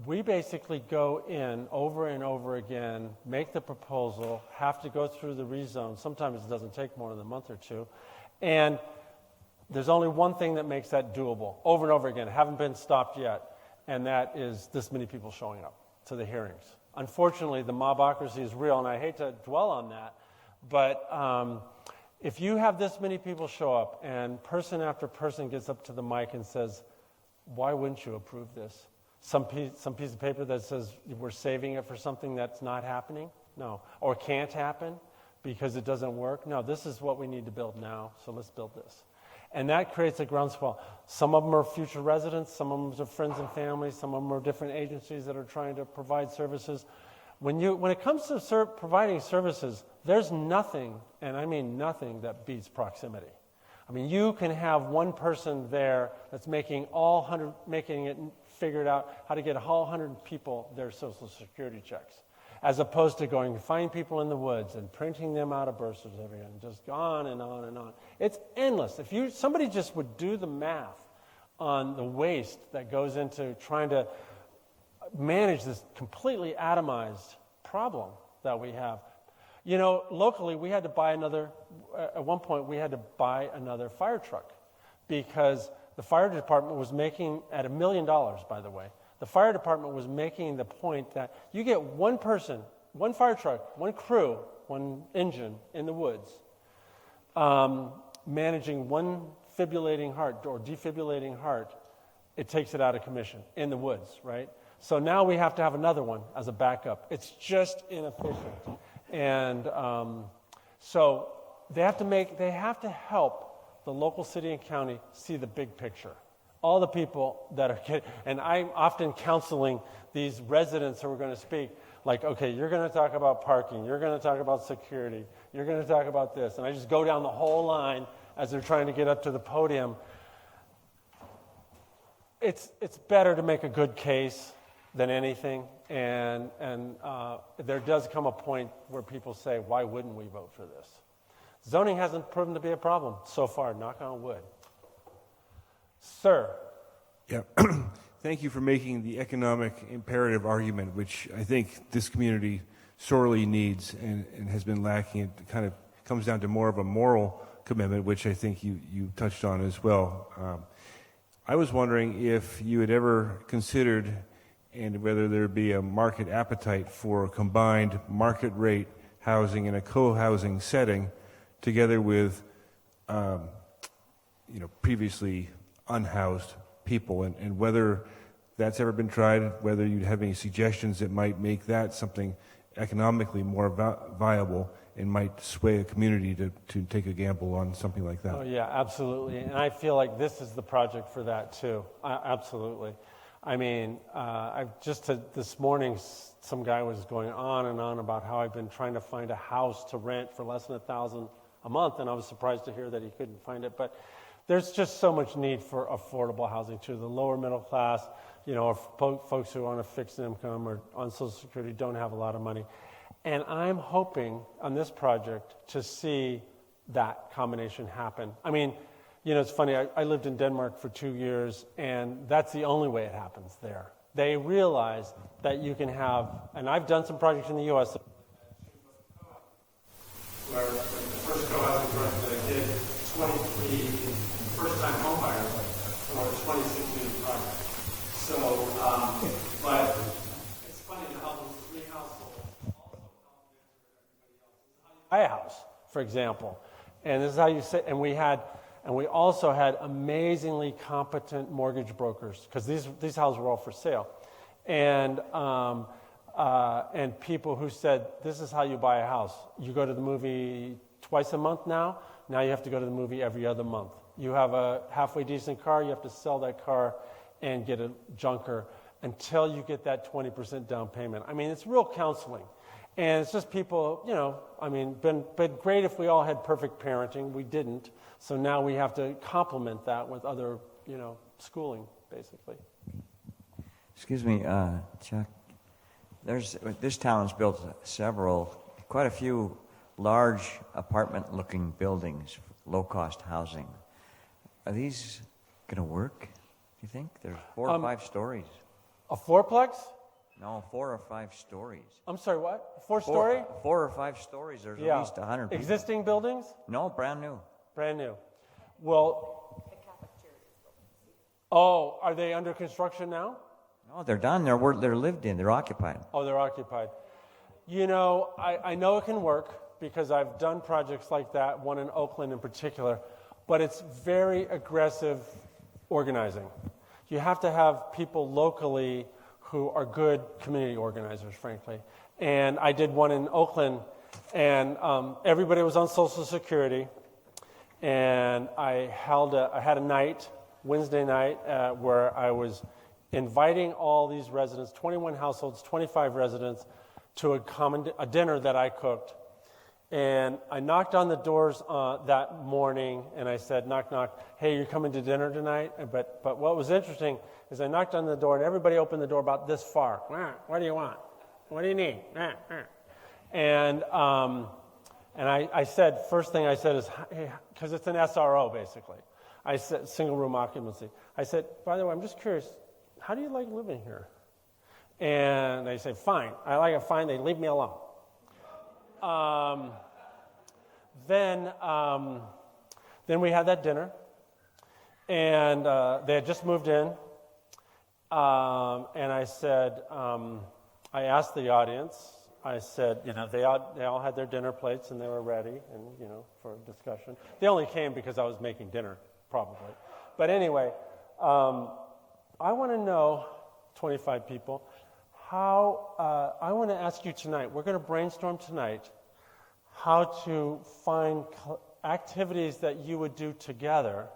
we basically go in over and over again, make the proposal, have to go through the rezone. Sometimes it doesn't take more than a month or two. And there's only one thing that makes that doable over and over again. Haven't been stopped yet. And that is this many people showing up to the hearings. Unfortunately, the mobocracy is real, and I hate to dwell on that. But if you have this many people show up and person after person gets up to the mic and says, why wouldn't you approve this? Some piece of paper that says we're saving it for something that's not happening? No. Or can't happen because it doesn't work? No, this is what we need to build now, so let's build this. And that creates a groundswell. Some of them are future residents, some of them are friends and family, some of them are different agencies that are trying to provide services. When it comes to providing services, there's nothing, and I mean nothing, that beats proximity. I mean, you can have one person there that's making it figured out how to get all 100 people their Social Security checks, as opposed to going to find people in the woods and printing them out of birth certificates and just on and on and on. It's endless. If somebody just would do the math on the waste that goes into trying to manage this completely atomized problem that we have. You know, locally we had to buy at one point we had to buy another fire truck because the fire department was making, at $1 million, by the way, the fire department was making the point that you get one person, one fire truck, one crew, one engine in the woods, managing one fibrillating heart or defibrillating heart, it takes it out of commission in the woods, right? So now we have to have another one as a backup. It's just inefficient. And so they have to help the local city and county see the big picture. All the people that are getting, and I'm often counseling these residents who are going to speak, like, okay, you're going to talk about parking, you're going to talk about security, you're going to talk about this. And I just go down the whole line as they're trying to get up to the podium. It's better to make a good case than anything, and there does come a point where people say, why wouldn't we vote for this? Zoning hasn't proven to be a problem so far, knock on wood. Sir. Yeah, thank you for making the economic imperative argument, which I think this community sorely needs and has been lacking. It kind of comes down to more of a moral commitment, which I think you touched on as well. I was wondering if you had ever considered and whether there be a market appetite for combined market rate housing in a co-housing setting together with previously unhoused people, and whether that's ever been tried, whether you'd have any suggestions that might make that something economically more viable and might sway a community to take a gamble on something like that. Oh yeah, absolutely. And I feel like this is the project for that too. Absolutely. I mean, this morning, some guy was going on and on about how I've been trying to find a house to rent for less than $1,000 a month, and I was surprised to hear that he couldn't find it. But there's just so much need for affordable housing too. The lower middle class, or folks who are on a fixed income or on Social Security don't have a lot of money. And I'm hoping on this project to see that combination happen. I mean, it's funny, I lived in Denmark for 2 years, and that's the only way it happens there. They realize that you can have, and I've done some projects in the U.S. where the first co-housing project that I did, 23 first-time home buyers for a 26-unit project. So, but it's funny how those three households also complement everybody else. Buy a house, for example, and this is how you say. And we also had amazingly competent mortgage brokers because these houses were all for sale, and people who said, this is how you buy a house. You go to the movie twice a month now. Now you have to go to the movie every other month. You have a halfway decent car, you have to sell that car and get a junker until you get that 20% down payment. I mean, it's real counseling. And it's just people, been great if we all had perfect parenting. We didn't. So now we have to complement that with other, schooling, basically. Excuse me, Chuck. This town's built quite a few large apartment-looking buildings, low-cost housing. Are these going to work, do you think? There's 4 or 5 stories. A fourplex? No, 4 or 5 stories. I'm sorry, what? 4-story? 4 or 5 stories. There's at least 100 people. Existing buildings? No, brand new. Brand new. Well, the cafeteria. Oh, are they under construction now? No, they're done. They're lived in. They're occupied. Oh, they're occupied. I know it can work because I've done projects like that, one in Oakland in particular, but it's very aggressive organizing. You have to have people locally who are good community organizers, frankly. And I did one in Oakland, and everybody was on Social Security, And I had a night, Wednesday night, where I was inviting all these residents, 21 households, 25 residents, to a dinner that I cooked. And I knocked on the doors that morning, and I said, knock, knock, hey, you're coming to dinner tonight? But what was interesting is I knocked on the door, and everybody opened the door about this far. What do you want? What do you need? And I said, first thing I said is, hey, because it's an SRO, basically. I said, single room occupancy. I said, by the way, I'm just curious, how do you like living here? And they say, fine. I like it fine. They leave me alone. Then we had that dinner, and they had just moved in, and I said, I asked the audience, I said, they all had their dinner plates and they were ready, and for discussion. They only came because I was making dinner, probably. But anyway, I want to know, 25 people, how I want to ask you tonight. We're going to brainstorm tonight how to find activities that you would do together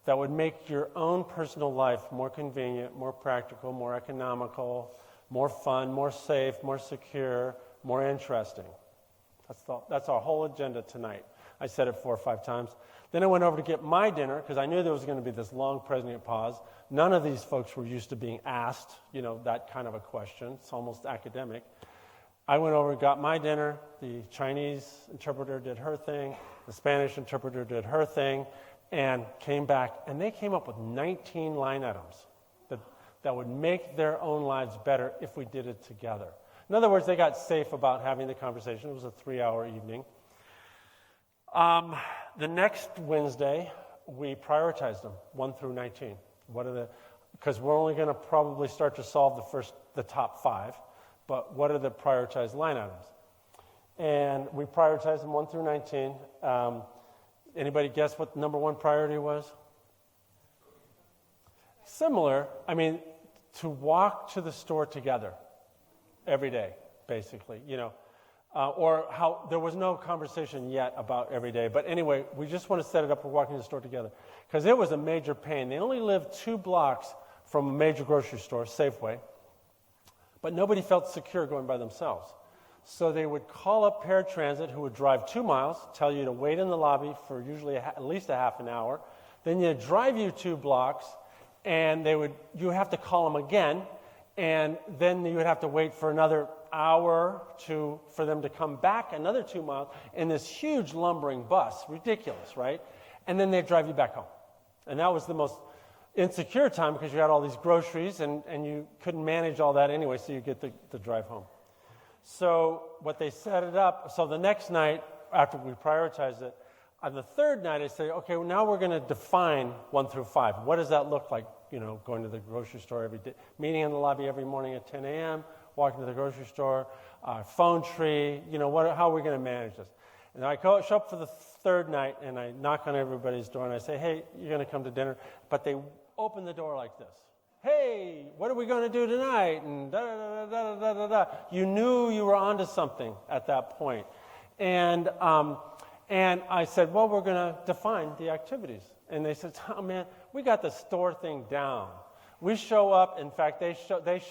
that would make your own personal life more convenient, more practical, more economical, more fun, more safe, more secure, more interesting. That's our whole agenda tonight. I said it 4 or 5 times. Then I went over to get my dinner because I knew there was going to be this long pregnant pause. None of these folks were used to being asked, that kind of a question. It's almost academic. I went over and got my dinner. The Chinese interpreter did her thing. The Spanish interpreter did her thing, and came back. And they came up with 19 line items that would make their own lives better if we did it together. In other words, they got safe about having the conversation. It was a 3-hour evening. The next Wednesday, we prioritized them, 1 through 19. Because we're only going to probably start to solve the top 5. But what are the prioritized line items? And we prioritized them 1 through 19. Anybody guess what number 1 priority was? Similar. To walk to the store together every day, basically. Or how there was no conversation yet about every day. But anyway, we just want to set it up for walking to the store together. Because it was a major pain. They only lived 2 blocks from a major grocery store, Safeway. But nobody felt secure going by themselves. So they would call up paratransit, who would drive 2 miles, tell you to wait in the lobby for usually at least a half an hour. Then they'd drive you 2 blocks, and you have to call them again, and then you would have to wait for another hour for them to come back another 2 miles in this huge lumbering bus. Ridiculous, right? And then they'd drive you back home. And that was the most insecure time because you had all these groceries and you couldn't manage all that anyway, so you get the drive home. So what they set it up, so the next night after we prioritized it, on the third night I say, okay, well, now we're going to define 1 through 5. What does that look like, going to the grocery store every day, meeting in the lobby every morning at 10 a.m., walking to the grocery store, phone tree, how are we going to manage this? And I show up for the third night and I knock on everybody's door and I say, hey, you're going to come to dinner, but they open the door like this. Hey, what are we going to do tonight? And da-da-da-da-da-da-da. You knew you were onto something at that point. And I said, well, we're going to define the activities. And they said, oh, man, we got the store thing down. We show up. In fact, they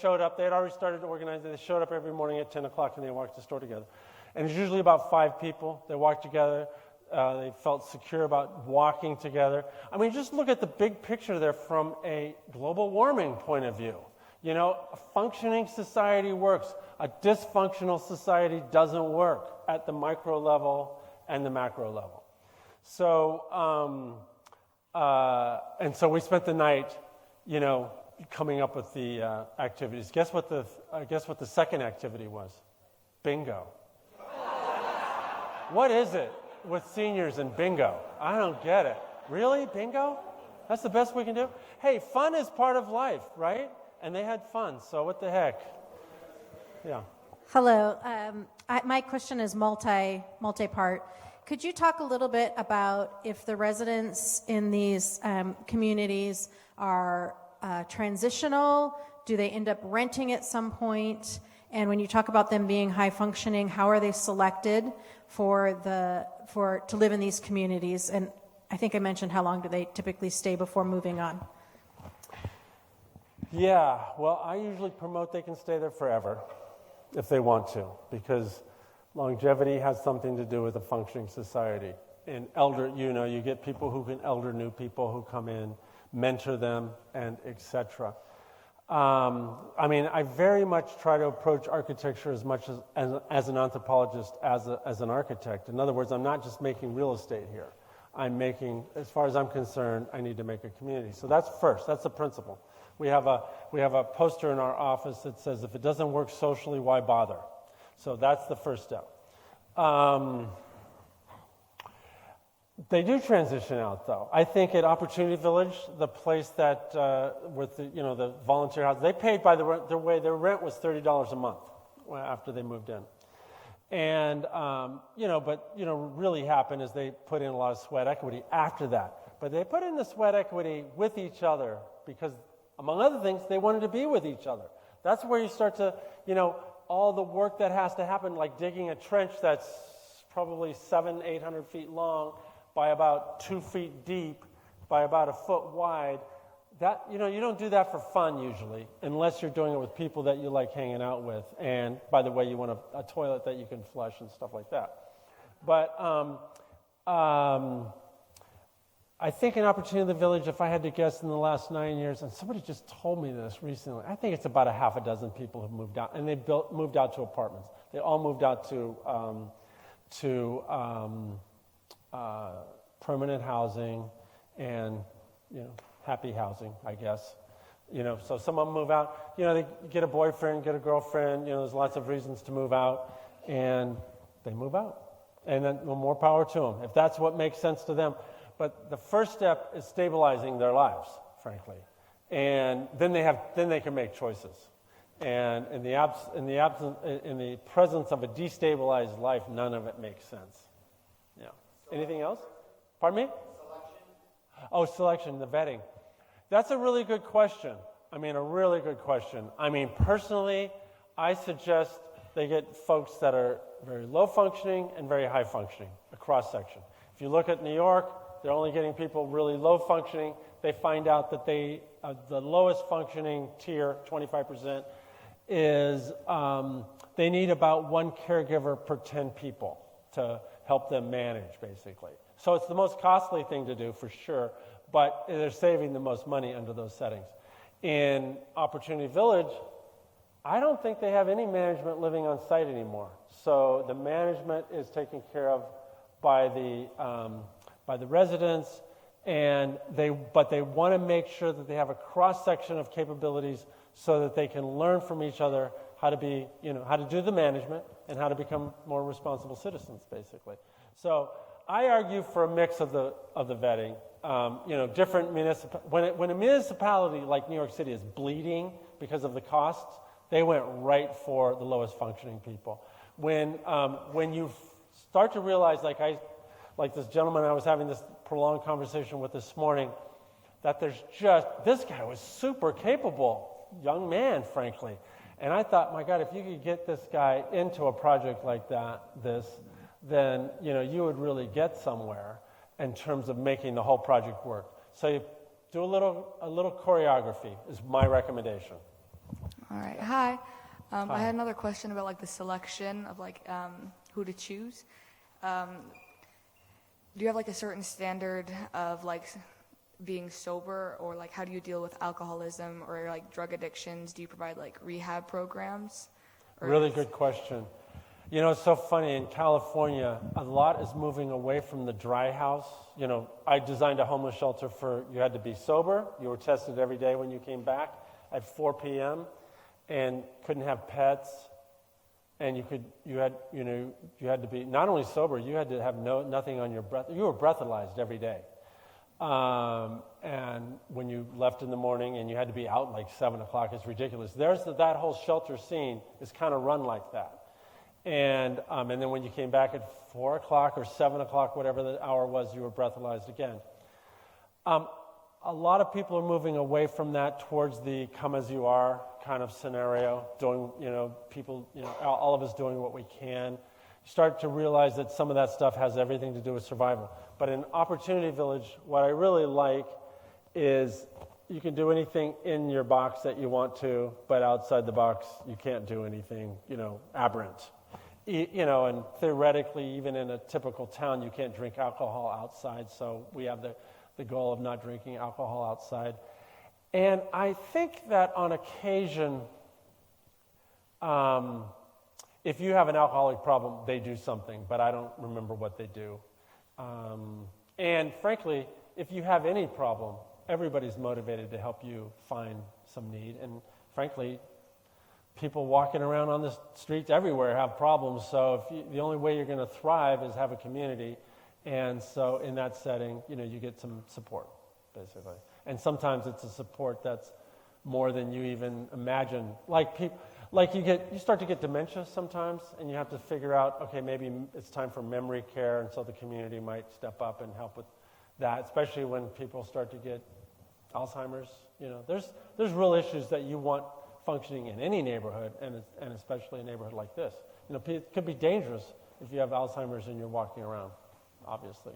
showed up. They had already started organizing. They showed up every morning at 10 o'clock and they walked to the store together. And it's usually about 5 people. They walk together. They felt secure about walking together. Just look at the big picture there from a global warming point of view. A functioning society works. A dysfunctional society doesn't work at the micro level and the macro level. So, and so we spent the night, coming up with the activities. Guess what the second activity was? Bingo. What is it with seniors and bingo? I don't get it. Really? Bingo? That's the best we can do? Hey, fun is part of life, right? And they had fun, so what the heck? Yeah. Hello. My question is multi-part. Could you talk a little bit about if the residents in these communities are transitional? Do they end up renting at some point? And when you talk about them being high functioning, how are they selected to live in these communities? And I think I mentioned how long do they typically stay before moving on? Yeah, well, I usually promote they can stay there forever if they want to, because longevity has something to do with a functioning society. And you get people who can elder new people who come in, mentor them, and etc. I very much try to approach architecture as much as an anthropologist as an architect. In other words, I'm not just making real estate here. I'm making, as far as I'm concerned, I need to make a community. So that's first. That's the principle. We have a poster in our office that says, if it doesn't work socially, why bother? So that's the first step. They do transition out, though. I think at Opportunity Village, the place that with the volunteer house, they paid by their way. Their rent was $30 a month after they moved in, and really happened is they put in a lot of sweat equity after that. But they put in the sweat equity with each other because, among other things, they wanted to be with each other. That's where you start to, all the work that has to happen, like digging a trench that's probably 700-800 feet long by about 2 feet deep, by about a foot wide. That you don't do that for fun usually, unless you're doing it with people that you like hanging out with. And by the way, you want a toilet that you can flush and stuff like that. But I think in Opportunity Village, if I had to guess, in the last 9 years, and somebody just told me this recently, I think it's about a half a dozen people have moved out, and they moved out to apartments. They all moved out to permanent housing and happy housing, I guess. So some of them move out. They get a boyfriend, get a girlfriend. There's lots of reasons to move out, and they move out. And then more power to them if that's what makes sense to them. But the first step is stabilizing their lives, frankly, and then they can make choices. And in the presence of a destabilized life, none of it makes sense. Yeah. Anything else? Pardon me? Selection. Oh, selection, the vetting. That's a really good question. A really good question. Personally, I suggest they get folks that are very low functioning and very high functioning, a cross section. If you look at New York, they're only getting people really low functioning. They find out that the lowest functioning tier, 25%, is they need about one caregiver per 10 people to help them manage, basically. So it's the most costly thing to do, for sure, but they're saving the most money under those settings. In Opportunity Village, I don't think they have any management living on site anymore. So the management is taken care of by the residents, but they want to make sure that they have a cross section of capabilities so that they can learn from each other how to do the management and how to become more responsible citizens, basically. So I argue for a mix of the vetting. Different when a municipality like New York City is bleeding because of the costs, they went right for the lowest functioning people. When you start to realize, like this gentleman I was having this prolonged conversation with this morning, that this guy was super capable, young man, frankly. And I thought, my God, if you could get this guy into a project like then you would really get somewhere in terms of making the whole project work. So you do a little choreography is my recommendation. All right. Hi. I had another question about the selection of who to choose. Do you have a certain standard of being sober, or how do you deal with alcoholism or drug addictions? Do you provide rehab programs? Really good question. It's so funny. In California, a lot is moving away from the dry house. I designed a homeless shelter you had to be sober. You were tested every day when you came back at 4 p.m. and couldn't have pets. And you had to be not only sober, you had to have nothing on your breath. You were breathalyzed every day. And when you left in the morning, and you had to be out 7 o'clock, it's ridiculous. That whole shelter scene is kind of run like that. And then when you came back at 4 o'clock or 7 o'clock, whatever the hour was, you were breathalyzed again. A lot of people are moving away from that towards the come as you are kind of scenario, doing, all of us doing what we can. start to realize that some of that stuff has everything to do with survival. But in Opportunity Village, what I really like is you can do anything in your box that you want to, but outside the box, you can't do anything, aberrant. And theoretically, even in a typical town, you can't drink alcohol outside, so we have the goal of not drinking alcohol outside. And I think that on occasion, if you have an alcoholic problem, they do something, but I don't remember what they do. And frankly, if you have any problem, everybody's motivated to help you find some need. And frankly, people walking around on the streets everywhere have problems. So the only way you're going to thrive is have a community. And so in that setting, you get some support, basically. And sometimes it's a support that's more than you even imagine. You start to get dementia sometimes, and you have to figure out, okay, maybe it's time for memory care, and so the community might step up and help with that, especially when people start to get Alzheimer's. There's real issues that you want functioning in any neighborhood, and especially a neighborhood like this. It could be dangerous if you have Alzheimer's and you're walking around, obviously.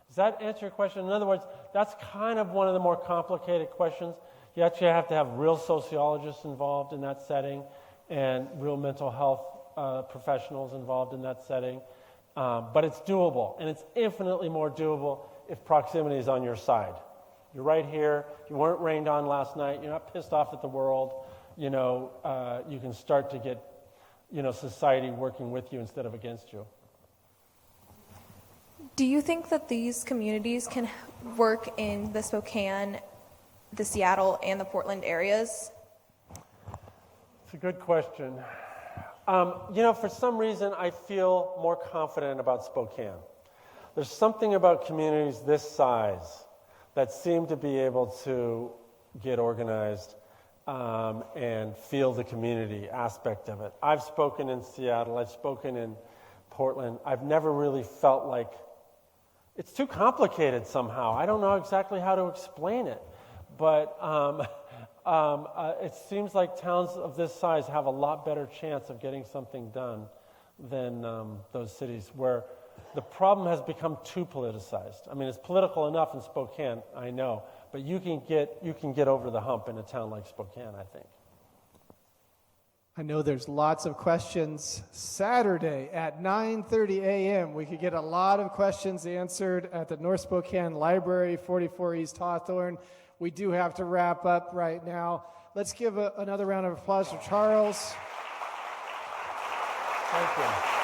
Does that answer your question? In other words, that's kind of one of the more complicated questions. You actually have to have real sociologists involved in that setting and real mental health professionals involved in that setting. But it's doable, and it's infinitely more doable if proximity is on your side. You're right here. You weren't rained on last night. You're not pissed off at the world. You can start to get, society working with you instead of against you. Do you think that these communities can work in the Spokane, the Seattle, and the Portland areas? It's a good question. For some reason, I feel more confident about Spokane. There's something about communities this size that seem to be able to get organized and feel the community aspect of it. I've spoken in Seattle. I've spoken in Portland. I've never really felt like it's too complicated somehow. I don't know exactly how to explain it, but it seems like towns of this size have a lot better chance of getting something done than those cities where the problem has become too politicized. I mean, it's political enough in Spokane, I know, but you can get over the hump in a town like Spokane, I think. I know there's lots of questions. Saturday at 9:30 a.m., we could get a lot of questions answered at the North Spokane Library, 44 East Hawthorne. We do have to wrap up right now. Let's give another round of applause for Charles. Thank you.